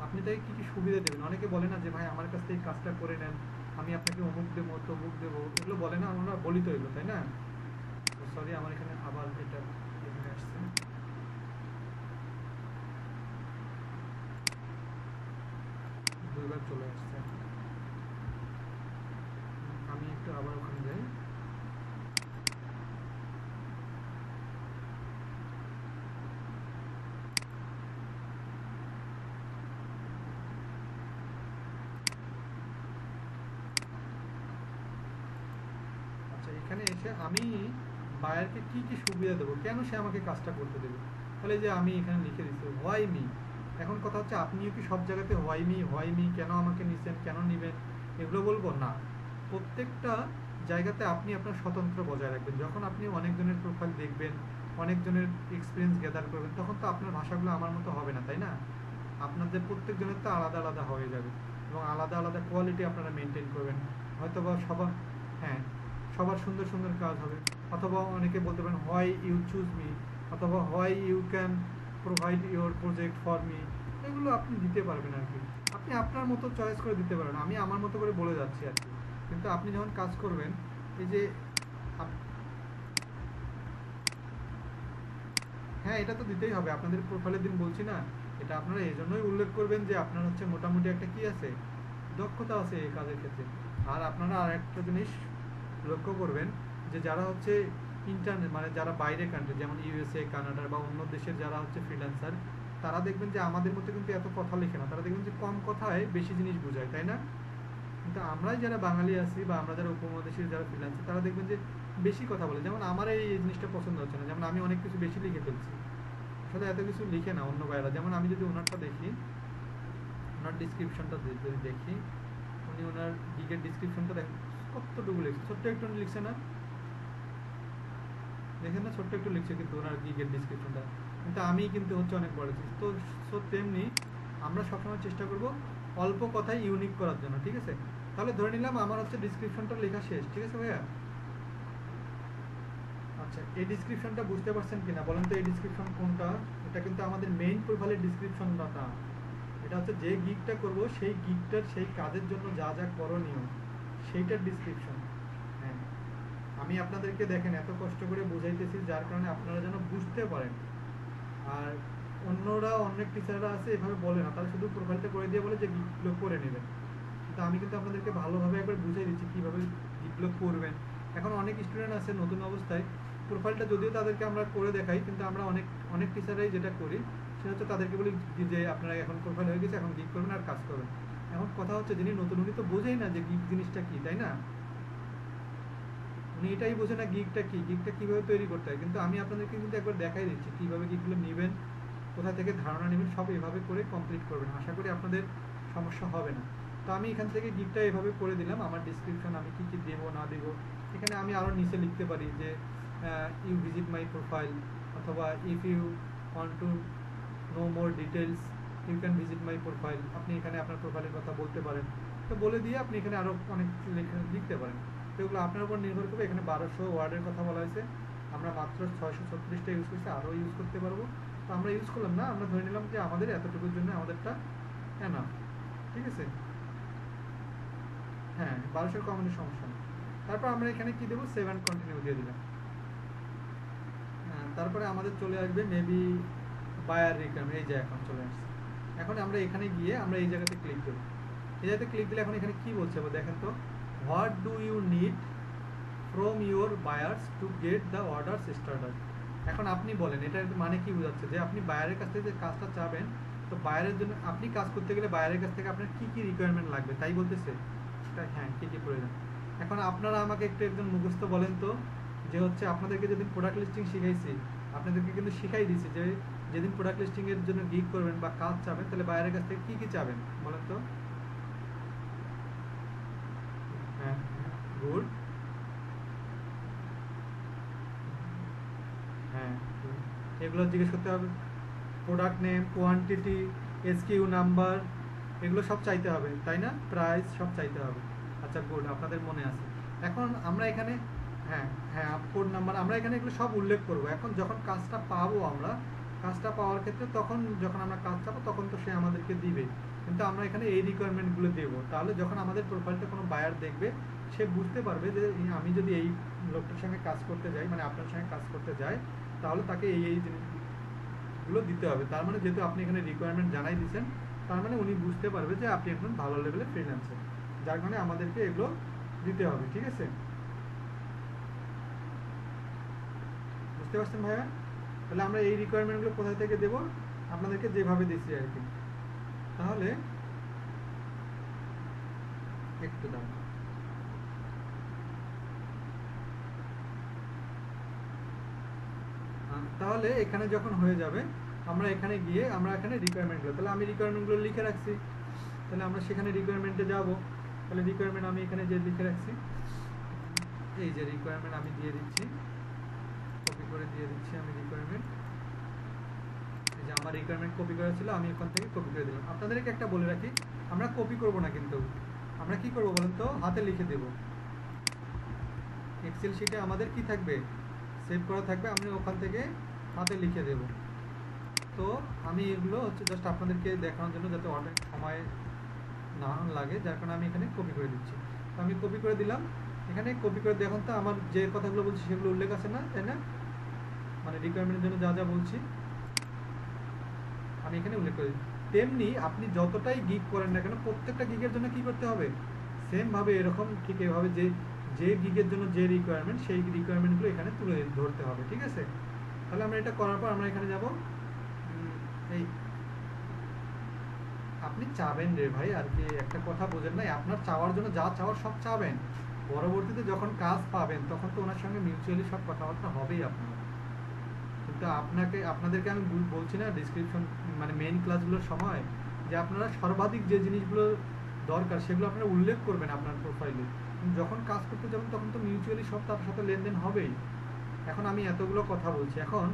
আপনি তাকে কী কী সুবিধা দেবেন। অনেকে বলে না যে ভাই আমার কাছ থেকে কাজটা করে নেন, আমি আপনাকে অমুক দেবো তমুক দেবো, এগুলো বলে না, আমরা বলি তো এগুলো, তাই না? সরি, আমার এখানে আবার এটা এখানে আসছে, দুইবার চলে আসছে। আমি একটু আবার ওখানে যাই। আচ্ছা, এখানে এসে আমি বায়ারকে কি কি সুবিধা দেবো, কেন সে আমাকে কাজটা করতে দেবে। তাহলে যে আমি এখানে লিখে দিচ্ছি হোয়াই মি। এখন কথা হচ্ছে আপনিও কি সব জায়গাতে হোয়াই মি কেন আমাকে নিছেন, কেন নিবেন, এগুলো বলবো না। প্রত্যেকটা জায়গাতে আপনি আপনার স্বতন্ত্র বজায় রাখবেন। যখন আপনি অনেকজনের প্রোফাইল দেখবেন, অনেকজনের এক্সপিরিয়েন্স গ্যাদার করবেন, তখন তো আপনার ভাষাগুলো আমার মতো হবে না, তাই না? আপনাদের প্রত্যেকজনের তো আলাদা আলাদা হয়ে যাবে, এবং আলাদা আলাদা কোয়ালিটি আপনারা মেনটেন করবেন। হয়তো বা সবার, হ্যাঁ, সবার সুন্দর সুন্দর কাজ হবে। অথবা অনেকে বলতে পারেন হোয়াই ইউ চুজ মি, অথবা why you can provide your project for me. এগুলো আপনি দিতে পারবেন আর কি, আপনি আপনার মতো চয়েস করে দিতে পারেন। আমি আমার মতো করে বলে যাচ্ছি আর কি। কিন্তু আপনি যখন কাজ করবেন, এই যে হ্যাঁ, এটা তো দিতেই হবে আপনাদের প্রোফাইলের দিন, বলছি না। এটা আপনারা এই জন্যই উল্লেখ করবেন যে আপনার হচ্ছে মোটামুটি একটা কি আছে, দক্ষতা আছে এই কাজের ক্ষেত্রে। আর আপনারা আর একটা জিনিস লক্ষ্য করবেন, যে যারা হচ্ছে ইন্টারনেট মানে যারা বাইরে কান্ট্রি, যেমন ইউএসএ, কানাডা বা অন্য দেশের যারা হচ্ছে ফ্রিল্যান্সার, তারা দেখবেন যে আমাদের মধ্যে কিন্তু এত কথা লেখে না, তারা দেখবেন যে কম কথায় বেশি জিনিস বোঝায়, তাই না? কিন্তু আমরাই যারা বাঙালি আছি বা আমরা যারা উপমহাদেশের যারা ফ্রিল্যান্সার, তারা দেখবেন যে বেশি কথা বলে। যেমন আমার এই জিনিসটা পছন্দ হচ্ছে না, যেমন আমি অনেক কিছু বেশি লিখে ফেলছি, আসলে এত কিছু লিখে না অন্য বাইরা। যেমন আমি যদি ওনারটা দেখি, ওনার ডিসক্রিপশনটা যদি দেখি, উনি ওনার গিগের ডিসক্রিপশনটা দেখেন কতটুকু লিখছে, ছোট্ট একটু লিখছে না, দেখেন না, ছোট্ট একটু লিখছে কিন্তু ওনার গিগের ডিসক্রিপশনটা। কিন্তু আমি কিন্তু হচ্ছে অনেক বড় লিখছি। তো সো তেমনি আমরা সবসময় চেষ্টা করব অল্প কথায় ইউনিক করার জন্য, ঠিক আছে? তাহলে ধরে নিলাম আমার হচ্ছে ডিসক্রিপশনটা লেখা শেষ, ঠিক আছে ভাইয়া? আচ্ছা, এই ডিসক্রিপশনটা বুঝতে পারছেন কিনা বলেন তো, এই ডিসক্রিপশন কোনটা? এটা কিন্তু আমাদের মেইন প্রোফাইলের ডিসক্রিপশন না, এটা হচ্ছে যে গিগটা করব সেই গিগটার সেই কাজের জন্য যা যা করণীয় সেইটার ডিসক্রিপশন। হ্যাঁ, আমি আপনাদেরকে দেখেন এত কষ্ট করে বুঝাইতেছি যার কারণে আপনারা যেন বুঝতে পারেন। আর অন্যরা, অনেক টিচাররা আছে এভাবে বলে না, তারা শুধু প্রোফাইলটা করে দিয়ে বলে যে গিগগুলো করে নেবেন। কিন্তু আমি কিন্তু আপনাদেরকে ভালোভাবে একবার বুঝিয়ে দিচ্ছি কীভাবে গিগগুলো করবেন। এখন অনেক স্টুডেন্ট আছে নতুন অবস্থায়, প্রোফাইলটা যদিও তাদেরকে আমরা করে দেখাই, কিন্তু আমরা অনেক অনেক টিচাররাই যেটা করি সেটা হচ্ছে তাদেরকে বলি যে আপনারা এখন প্রোফাইল হয়ে গেছে, এখন গিগ করবেন আর কাজ করবেন। এখন কথা হচ্ছে যিনি নতুন, উনি তো বোঝেই না যে গিগ জিনিসটা কী, তাই না? উনি এটাই বোঝে না গিগটা কী, গিগটা কীভাবে তৈরি করতে হয়। কিন্তু আমি আপনাদেরকে কিন্তু একবার দেখাই দিচ্ছি কীভাবে গিগগুলো নেবেন, কোথা থেকে ধারণা নেবেন, সব এভাবে করে কমপ্লিট করবেন। আশা করি আপনাদের সমস্যা হবে না। তো আমি এখান থেকে গিগটা এভাবে করে দিলাম, আমার ডিসক্রিপশন আমি কী কী দেবো না দেবো। এখানে আমি আরও নিচে লিখতে পারি যে ইউ ভিজিট মাই প্রোফাইল, অথবা if you want to know more details you can visit my profile. আপনি এখানে আপনার প্রোফাইলের কথা বলতে পারেন। তো বলে দিয়ে আপনি এখানে আরও অনেক লিখতে পারেন। তো এগুলো আপনার উপর নির্ভর করবে। এখানে 1200 ওয়ার্ডের কথা বলা হয়েছে, আমরা মাত্র 636টা ইউজ করছি, আরও ইউজ করতে পারবো। তো আমরা ইউজ করলাম না, আমরা ধরে নিলাম যে আমাদের এতটুকুর জন্য আমাদেরটা এনাফ, ঠিক আছে? হ্যাঁ, 1200 কম আমাদের সমস্যা নেই। তারপর আমরা এখানে কি দেবো, সেভ অ্যান্ড কন্টিনিউ দিয়ে দিলাম। হ্যাঁ, তারপরে আমাদের চলে আসবে মেবি বায়ার রিকোয়ারমেন্ট, এই যে এখন চলে আসছে। এখন আমরা এখানে গিয়ে আমরা এই জায়গাতে ক্লিক দেবো। এই জায়গাতে ক্লিক দিলে এখন এখানে কি বলছে দেখেন তো, what do you need from your buyers to get the orders starter. এখন আপনি বলেন এটার মানে কি বোঝাচ্ছে, যে আপনি বায়ারের কাছ থেকে যে কাজটা চাবেন, তো বায়ারের জন্য আপনি কাজ করতে গেলে বায়ারের কাছ থেকে আপনার কী কী রিকোয়ারমেন্ট লাগবে তাই বলতেছে। হ্যাঁ, কী কী প্রয়োজন। এখন আপনারা আমাকে একটু একজন মুখস্থ বলেন তো, যে হচ্ছে আপনাদেরকে যেদিন প্রোডাক্ট লিস্টিং শিখাইছি, আপনাদেরকে কিন্তু শিখাই দিয়েছি যে যেদিন প্রোডাক্ট লিস্টিংয়ের জন্য গিগ করবেন বা কাজ চাবেন, তাহলে বায়ারের কাছ থেকে কী কী চাবেন বলেন তো। হ্যাঁ, গুড। হ্যাঁ, এগুলো জিজ্ঞেস করতে হবে। Product name, quantity, SQ number, এগুলো সব চাইতে হবে, তাই না? প্রাইস সব চাইতে হবে। আচ্ছা, গুড, আপনাদের মনে আছে। এখন আমরা এখানে, হ্যাঁ হ্যাঁ, কোড নাম্বার আমরা এখানে এগুলো সব উল্লেখ করব। এখন যখন কাজটা পাবো আমরা, কাজটা পাওয়ার ক্ষেত্রে তখন যখন আমরা কাজ চাবো তখন তো সে আমাদেরকে দিবে, কিন্তু আমরা এখানে এই রিকোয়ারমেন্টগুলো দেবো। তাহলে যখন আমাদের প্রোফাইলটা কোনো বায়ার দেখবে সে বুঝতে পারবে যে আমি যদি এই লোকটার সঙ্গে কাজ করতে যাই, মানে আপনার সঙ্গে কাজ করতে যাই, তাহলে তাকে এই জিনিসগুলো দিতে হবে। তার মানে যেহেতু আপনি এখানে রিকোয়ারমেন্ট জানাই দিচ্ছেন, তার মানে উনি বুঝতে পারবে যে আপনি একজন ভালো লেভেলের ফ্রিল্যান্সার, যার কারণে আমাদেরকে এগুলো দিতে হবে। ঠিক আছে, বুঝতে পারছেন ভাইয়া? তাহলে আমরা এই রিকোয়ারমেন্টগুলো কোথায় থেকে দেবো? আপনাদেরকে যেভাবে দিচ্ছি আর কি। তাহলে একটু দাম, তাহলে এখানে যখন হয়ে যাবে আমরা এখানে গিয়ে আমরা এখানে রিকোয়ারমেন্টগুলো, তাহলে আমি রিকোয়ারমেন্টগুলো লিখে রাখছি, তাহলে আমরা সেখানে রিকোয়ারমেন্টে যাব। তাহলে রিকোয়ারমেন্ট আমি এখানে যে লিখে রাখছি, এই যে রিকোয়ারমেন্ট আমি দিয়ে দিচ্ছি, কপি করে দিয়ে দিচ্ছি আমি রিকোয়ারমেন্ট। এই যে আমার রিকোয়ারমেন্ট কপি করা ছিল, আমি এখান থেকে কপি করে দিলাম। আপনাদেরকে একটা বলে রাখি, আমরা কপি করব না, কিন্তু আমরা কি করব বলেন তো, হাতে লিখে দেব। এক্সেল শিটে আমাদের কি থাকবে, সেভ করা থাকবে, আমি ওখান থেকে হাতে লিখে দেব। তো আমি এগুলো হচ্ছে জাস্ট আপনাদেরকে দেখানোর জন্য, যাতে অনেক সময় না লাগে, যার কারণে আমি এখানে কপি করে দিচ্ছি। তো আমি কপি করে দিলাম, এখানে কপি করে দেখুন তো আমার যে কথাগুলো বলছি সেগুলো উল্লেখ আছে না, তাই না? মানে রিকোয়ারমেন্টের জন্য যা যা বলছি আমি এখানে উল্লেখ করি। তেমনি আপনি যতটাই গিগ করেন না কেন, প্রত্যেকটা গিগের জন্য কি করতে হবে, সেমভাবে এরকম ঠিক এভাবে যে যে গিগের জন্য যে রিকোয়ারমেন্ট, সেই রিকোয়ারমেন্টগুলো এখানে তুলে ধরতে হবে। ঠিক আছে, তাহলে আমরা এটা করার পর আমরা এখানে যাব। এই আপনি চাবেন রে ভাই, আর কি একটা কথা বোঝেন নাই, আপনার চাওয়ার জন্য যা চাওয়ার সব চাবেন, পরবর্তীতে যখন কাজ পাবেন তখন তো ওনার সঙ্গে মিউচুয়ালি সব কথাবার্তা হবেই আপনার। কিন্তু আপনাদেরকে আমি বলছি না ডিসক্রিপশন মানে মেইন ক্লাসগুলোর সময়, যে আপনারা সর্বাধিক যে জিনিসগুলো দরকার সেগুলো আপনারা উল্লেখ করবেন আপনার প্রোফাইলে। যখন কাজ করতে যাবেন তখন তো মিউচুয়ালি সব তার সাথে লেনদেন হবেই। এখন আমি এতগুলো কথা বলছি, এখন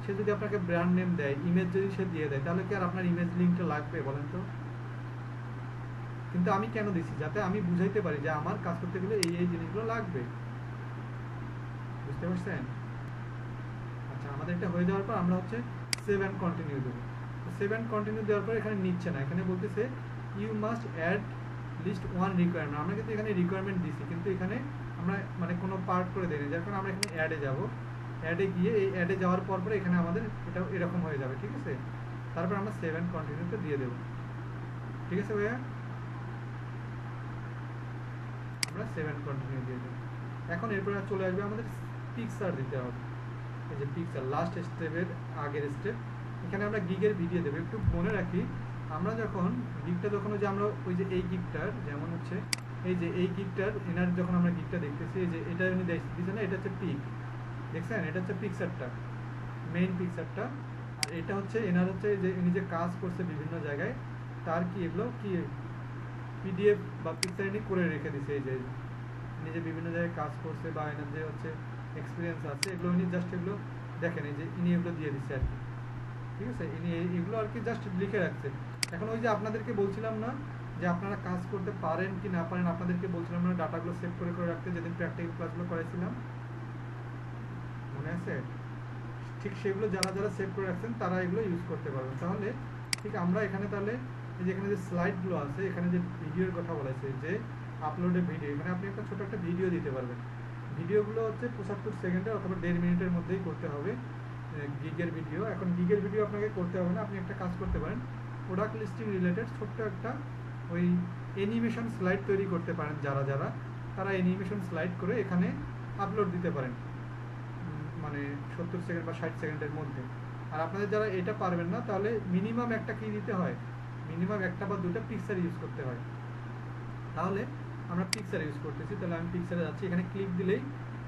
সে যদি আপনাকে ব্র্যান্ড নেম দেয়, ইমেজ যদি সে দিয়ে দেয়, তাহলে কি আর আপনার ইমেজ লিঙ্কটা লাগবে বলেন তো? কিন্তু আমি কেন দিচ্ছি, যাতে আমি বুঝাইতে পারি যে আমার কাজ করতে গেলে এই জিনিসগুলো লাগবে। বুঝতে পারছেন? আচ্ছা, আমাদের এটা হয়ে যাওয়ার পর আমরা হচ্ছে সেভ অ্যান্ড কন্টিনিউ দেবো। সেভ অ্যান্ড কন্টিনিউ দেওয়ার পর এখানে নিচ্ছে না, এখানে বলতেছে you must add list one requirement. আমরা কিন্তু এখানে রিকোয়ারমেন্ট দিচ্ছি, কিন্তু এখানে আমরা মানে কোনো পার্ট করে দিই, যার কারণে আমরা এখানে অ্যাডে যাব। অ্যাডে গিয়ে এই অ্যাডে যাওয়ার পর এখানে আমাদের এটা এরকম হয়ে যাবে। ঠিক আছে, তারপর আমরা সেভ অ্যান্ড কন্টিনিউতে দিয়ে দেবো। ঠিক আছে ভাইয়া, আমরা সেভ অ্যান্ড কন্টিনিউ দিয়ে দেবো। এখন এরপরে চলে আসবে আমাদের পিকচার দিতে হবে। এই যে পিকচার লাস্ট স্টেপের আগের স্টেপ, এখানে আমরা গিগের ভিডিও দেবো। একটু মনে রাখি, আমরা যখন গিগটা যখন ওই যে আমরা ওই যে এই গিগটার যেমন হচ্ছে এই যে এই গিগটার এনার যখন আমরা গিগটা দেখতেছি, এই যে এটা উনি দিচ্ছেন না, এটা হচ্ছে পিক, দেখছেন? এটা হচ্ছে পিকচারটা, মেইন পিকচারটা। আর এটা হচ্ছে এনার হচ্ছে যে ইনি যে কাজ করছে বিভিন্ন জায়গায়, তার কি এগুলো কি পিডিএফ বা পিকচার ইনি করে রেখে দিছে। এই যে নিজে বিভিন্ন জায়গায় কাজ করছে বা এনার যে হচ্ছে এক্সপিরিয়েন্স আছে, এগুলো উনি জাস্ট এগুলো দেখেন, এই যে ইনি এগুলো দিয়ে দিচ্ছে আর কি। ঠিক আছে, ইনি এগুলো আর কি জাস্ট লিখে রাখছে। এখন ওই যে আপনাদেরকে বলছিলাম না যে আপনারা কাজ করতে পারেন কি না পারেন, আপনাদেরকে বলছিলাম না ডাটাগুলো সেভ করে করে রাখতে, যেদিন প্র্যাকটিক্যাল ক্লাসগুলো করেছিলাম, মনে আছে? ঠিক সেগুলো যারা যারা সেভ করে রাখছেন তারা এগুলো ইউজ করতে পারবেন। তাহলে ঠিক আমরা এখানে তাহলে এই যে এখানে যে স্লাইডগুলো আছে, এখানে যে ভিডিওর কথা বলেছে যে আপলোডে ভিডিও, এখানে আপনি একটা ছোটো একটা ভিডিও দিতে পারবেন। ভিডিওগুলো হচ্ছে 75 সেকেন্ডের অথবা 1.5 মিনিটের মধ্যেই করতে হবে গিগের ভিডিও। এখন গিগের ভিডিও আপনাকে করতে হবে না, আপনি একটা কাজ করতে পারেন, প্রোডাক্ট লিস্টিং রিলেটেড ছোট্ট একটা ওই অ্যানিমেশন স্লাইড তৈরি করতে পারেন। যারা যারা তারা অ্যানিমেশন স্লাইড করে এখানে আপলোড দিতে পারেন, মানে 70 সেকেন্ড বা 60 সেকেন্ডের মধ্যে। আর আপনাদের যারা এটা পারবেন না, তাহলে মিনিমাম একটা কি দিতে হয়, মিনিমাম একটা বা দুটো পিকচার ইউজ করতে হয়। তাহলে আমরা পিকচার ইউজ করতেছি, তাহলে আমি পিকচারে যাচ্ছি, এখানে ক্লিক দিলেই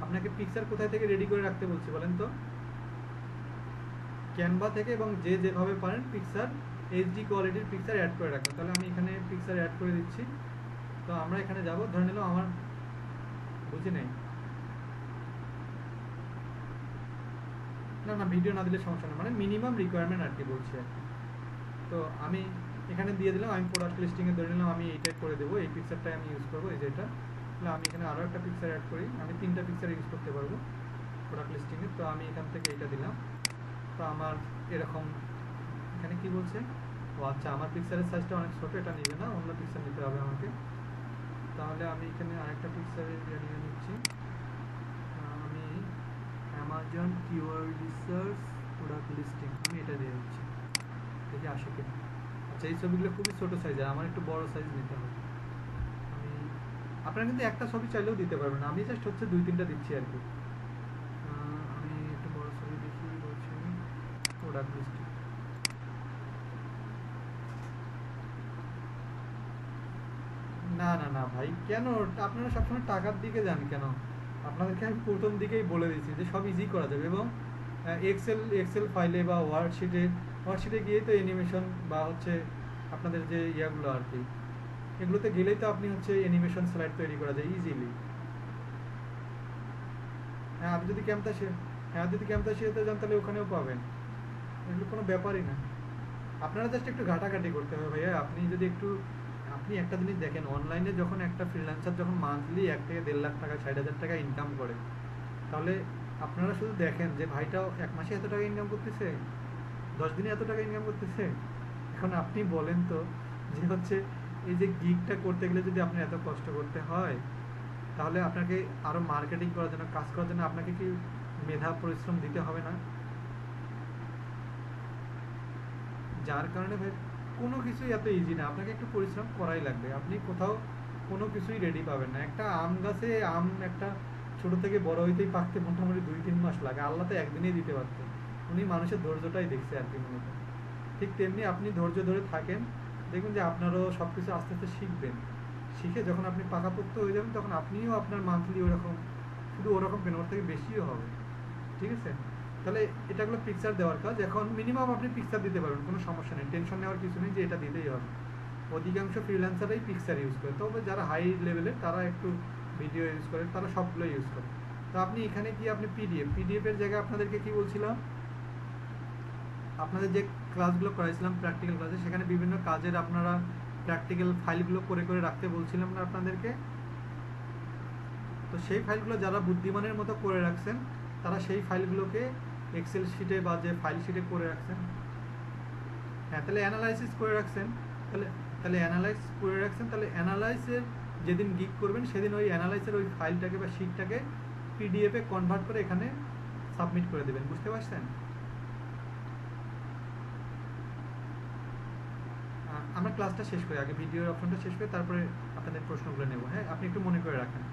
আপনাকে পিকচার কোথায় থেকে রেডি করে রাখতে বলছি বলেন তো? ক্যানভা থেকে, এবং যে যেভাবে পারেন পিকচার এইচডি কোয়ালিটির পিকচার অ্যাড করে রাখবেন। তাহলে আমি এখানে পিকচার অ্যাড করে দিচ্ছি। তো আমরা এখানে যাব, ধরে নিলাম আমার বুঝি নেই, না ভিডিও না দিলে সমস্যা নেই, মানে মিনিমাম রিকোয়ারমেন্ট আর কি বলছি আর কি। তো আমি এখানে দিয়ে দিলাম, আমি প্রোডাক্ট লিস্টিংয়ে ধরে নিলাম আমি এইটাই করে দেবো, এই পিকচারটাই আমি ইউজ করবো, এই যে এটা। তাহলে আমি এখানে আরও একটা পিকচার অ্যাড করি, আমি 3টা পিকচার ইউজ করতে পারবো প্রোডাক্ট লিস্টিংয়ে। তো আমি এখান থেকে এইটা দিলাম। তো আমার এরকম এখানে কি বলছে, ও আচ্ছা আমার পিকচারের সাইজটা অনেক ছোট, এটা নেবে না, অন্য পিকচার নিতে হবে আমাকে। তাহলে আমি এখানে আরেকটা পিকচারের নিয়ে নিচ্ছি। আমি Amazon keyword research product listing, আমি এটা দিয়ে দিচ্ছি, দেখি আসে কিনা। আচ্ছা এই ছবিগুলো খুবই ছোট সাইজের, আমার একটু বড় সাইজ নিতে হবে। আমি আপনারা কিন্তু একটা ছবি চাইলেও দিতে পারবেন, আমি জাস্ট হচ্ছে 2-3টা দিচ্ছি আর কি। আমি একটু বড় ছবি দেখি, বলছি প্রোডাক্ট লিস্টিং। না না না ভাই, কেন আপনারা সবসময় টাকার দিকে যান কেন? আপনাদেরকে আমি প্রথম দিকেই বলে দিয়েছি যে সব ইজি করা যাবে, এবং এক্সেল ফাইলে বা ওয়ার্কশিটে গিয়ে তো অ্যানিমেশন বা হচ্ছে আপনাদের যে ইয়াগুলো আর কি, এগুলোতে গেলেই তো আপনি হচ্ছে অ্যানিমেশন স্লাইড তৈরি করা যায় ইজিলি। হ্যাঁ আপনি যদি ক্যাম্পটা যান তাহলে ওখানেও পাবেন, এগুলো কোনো ব্যাপারই না। আপনারা জাস্ট একটু ঘাটাঘাটি করতে হবে ভাইয়া। আপনি একটা জিনিস দেখেন, অনলাইনে যখন একটা ফ্রিল্যান্সার যখন মান্থলি 1 থেকে 1.5 লাখ টাকা 60,000 টাকা ইনকাম করে, তাহলে আপনারা শুধু দেখেন যে ভাইটাও 1 মাসে এত টাকা ইনকাম করতেছে, 10 দিনে এত টাকা ইনকাম করতেছে। এখন আপনি বলেন তো যে হচ্ছে এই যে গিগটা করতে গেলে যদি আপনি এত কষ্ট করতে হয়, তাহলে আপনাকে আরো মার্কেটিং করার জন্য, কাজ করার জন্য আপনাকে কি মেধা পরিশ্রম দিতে হবে না? যার কারণে ভাই কোনো কিছুই এত ইজি না, আপনাকে একটু পরিশ্রম করাই লাগবে। আপনি কোথাও কোনো কিছুই রেডি পাবেন না। একটা আম গাছে আম একটা ছোট থেকে বড় হইতেই পাকতে মোটামুটি 2-3 মাস লাগে, আল্লাহ তো একদিনেই দিতে পারতেন। উনি মানুষের ধৈর্যটাই দেখছে আর কি মূলত। ঠিক তেমনি আপনি ধৈর্য ধরে থাকেন, দেখবেন যে আপনারও সব কিছু আস্তে আস্তে শিখবেন। শিখে যখন আপনি পাকাপোক্ত হয়ে যাবেন, তখন আপনিও আপনার মান্থলি ওরকম, শুধু ওরকম কেন, ওর থেকে বেশিও হবে। ঠিক আছে? তাহলে এটা হলো পিকচার দেওয়ার কাজ। এখন মিনিমাম আপনি পিকচার দিতে পারবেন, কোনো সমস্যা নেই, টেনশন নেওয়ার কিছু নেই যে এটা দিতেই হবে। অধিকাংশ ফ্রিল্যান্সারই পিকচার ইউজ করে, তবে যারা হাই লেভেলের তারা একটু ভিডিও ইউজ করে, তারা সবগুলো ইউজ করে। তো আপনি এখানে কি আপনি পিডিএফ এর জায়গায় আপনাদেরকে কি বলছিলাম, আপনাদের যে ক্লাসগুলো করাইছিলাম প্র্যাকটিক্যাল ক্লাসে, সেখানে বিভিন্ন কাজের আপনারা প্র্যাকটিক্যাল ফাইলগুলো করে করে রাখতে বলছিলাম না আপনাদেরকে। তো সেই ফাইলগুলো যারা বুদ্ধিমানের মতো করে রাখছেন, তারা সেই ফাইলগুলোকে এক্সেল শিটে বা যে ফাইল শিটে করে রাখছেন, হ্যাঁ তাহলে অ্যানালাইসিস করে রাখছেন, তাহলে তাহলে অ্যানালাইজ করে রাখছেন, তাহলে অ্যানালাইসের যেদিন গিগ করবেন সেদিন ওই অ্যানালাইসের ওই ফাইলটাকে বা শিটটাকে পিডিএফে কনভার্ট করে এখানে সাবমিট করে দেবেন। বুঝতে পারছেন? আমরা ক্লাসটা শেষ করি, আগে ভিডিওর অপশনটা শেষ করে তারপরে আপনাদের প্রশ্নগুলো নেব। হ্যাঁ আপনি একটু মনে করে রাখেন।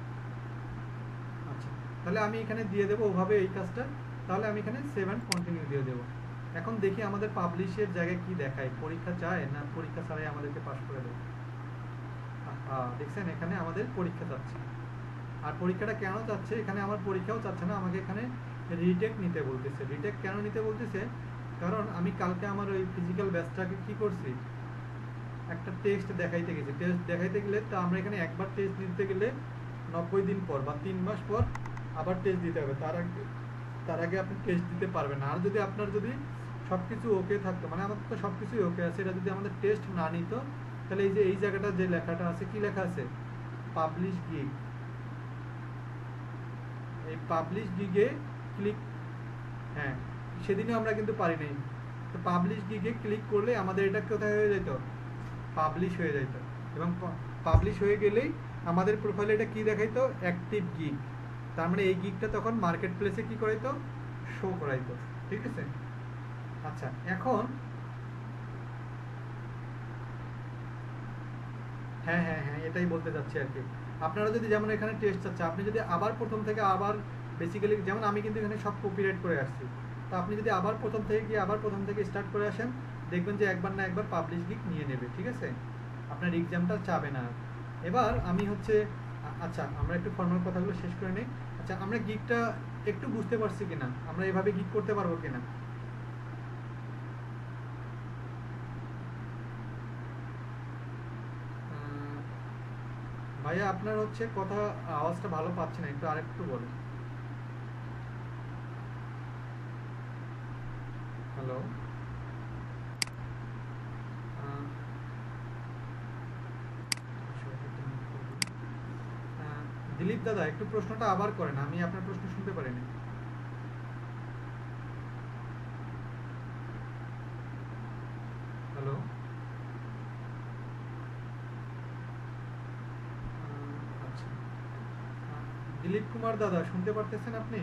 আচ্ছা তাহলে আমি এখানে দিয়ে দেবো ওভাবে এই কাজটা। তাহলে আমি এখানে সেভ অ্যান্ড কন্টিনিউ দিয়ে দেবো। এখন দেখি আমাদের পাবলিশের জায়গায় কি দেখায়, পরীক্ষা চায় না পরীক্ষা ছাড়াই আমাদেরকে পাস করে দেবে। দেখছেন এখানে আমাদের পরীক্ষা চাচ্ছে। আর পরীক্ষাটা কেন চাচ্ছে, এখানে আমার পরীক্ষাও চাচ্ছে না, আমাকে এখানে রিটেক নিতে বলতেছে। রিটেক কেন নিতে বলতেছে, কারণ আমি কালকে আমার ওই ফিজিক্যাল ব্যাচটাকে কি করছি, একটা টেস্ট দেখাইতে গেছি। টেস্ট দেখাইতে গেলে তো আমরা এখানে একবার টেস্ট দিতে গেলে 90 দিন পর বা 3 মাস পর আবার টেস্ট দিতে হবে। তার আগে আপনি টেস্ট দিতে পারবেন না। আর যদি আপনার যদি সব কিছু ওকে থাকতো, মানে আমাদের তো সব কিছুই ওকে আছে, এটা যদি আমাদের টেস্ট না নিত, তাহলে এই যে এই জায়গাটা যে লেখাটা আছে, কি লেখা আছে, পাবলিশ গিগ, এই পাবলিশ গিগে ক্লিক, হ্যাঁ সেদিনও আমরা কিন্তু পারি নাই। তো পাবলিশ গিগে ক্লিক করলে আমাদের এটা কোথায় হয়ে যেত, পাবলিশ হয়ে যেত। এবং পাবলিশ হয়ে গেলেই আমাদের প্রোফাইলে এটা কি দেখাইতো, অ্যাক্টিভ গিগ। তার মানে এই গিগটা তখন মার্কেট প্লেসে কি করাইতো, শো করাইতো। ঠিক আছে? আচ্ছা এখন হ্যাঁ হ্যাঁ হ্যাঁ এটাই বলতে চাচ্ছি আর কি। আপনারা যদি যেমন এখানে টেস্ট চাচ্ছে, আপনি যদি আবার প্রথম থেকে আবার বেসিক্যালি, যেমন আমি কিন্তু এখানে সব কপিরাইট করে আসছি, তো আপনি যদি আবার প্রথম থেকে গিয়ে আবার প্রথম থেকে স্টার্ট করে আসেন, দেখবেন যে একবার না একবার পাবলিশ গিগ নিয়ে নেবে। ঠিক আছে? আপনার এক্সামটা চাবে না। এবার আমি হচ্ছে আচ্ছা আমরা একটু ফর্মাল কথাগুলো শেষ করে নিই। আচ্ছা আমরা গিগটা একটু বুঝতে পারছি কিনা, আমরা এভাবে গিগ করতে পারবো কিনা। আহ, ভাইয়া আপনার হচ্ছে কথা, আওয়াজটা ভালো পাচ্ছি না, একটু আরেকটু বলেন। হ্যালো, দিলীপ দাদা একটু প্রশ্নটা আবার করেন, আমি আপনার প্রশ্ন শুনতে পারিনি। দিলীপ কুমার দাদা শুনতে পারতেছেন আপনি?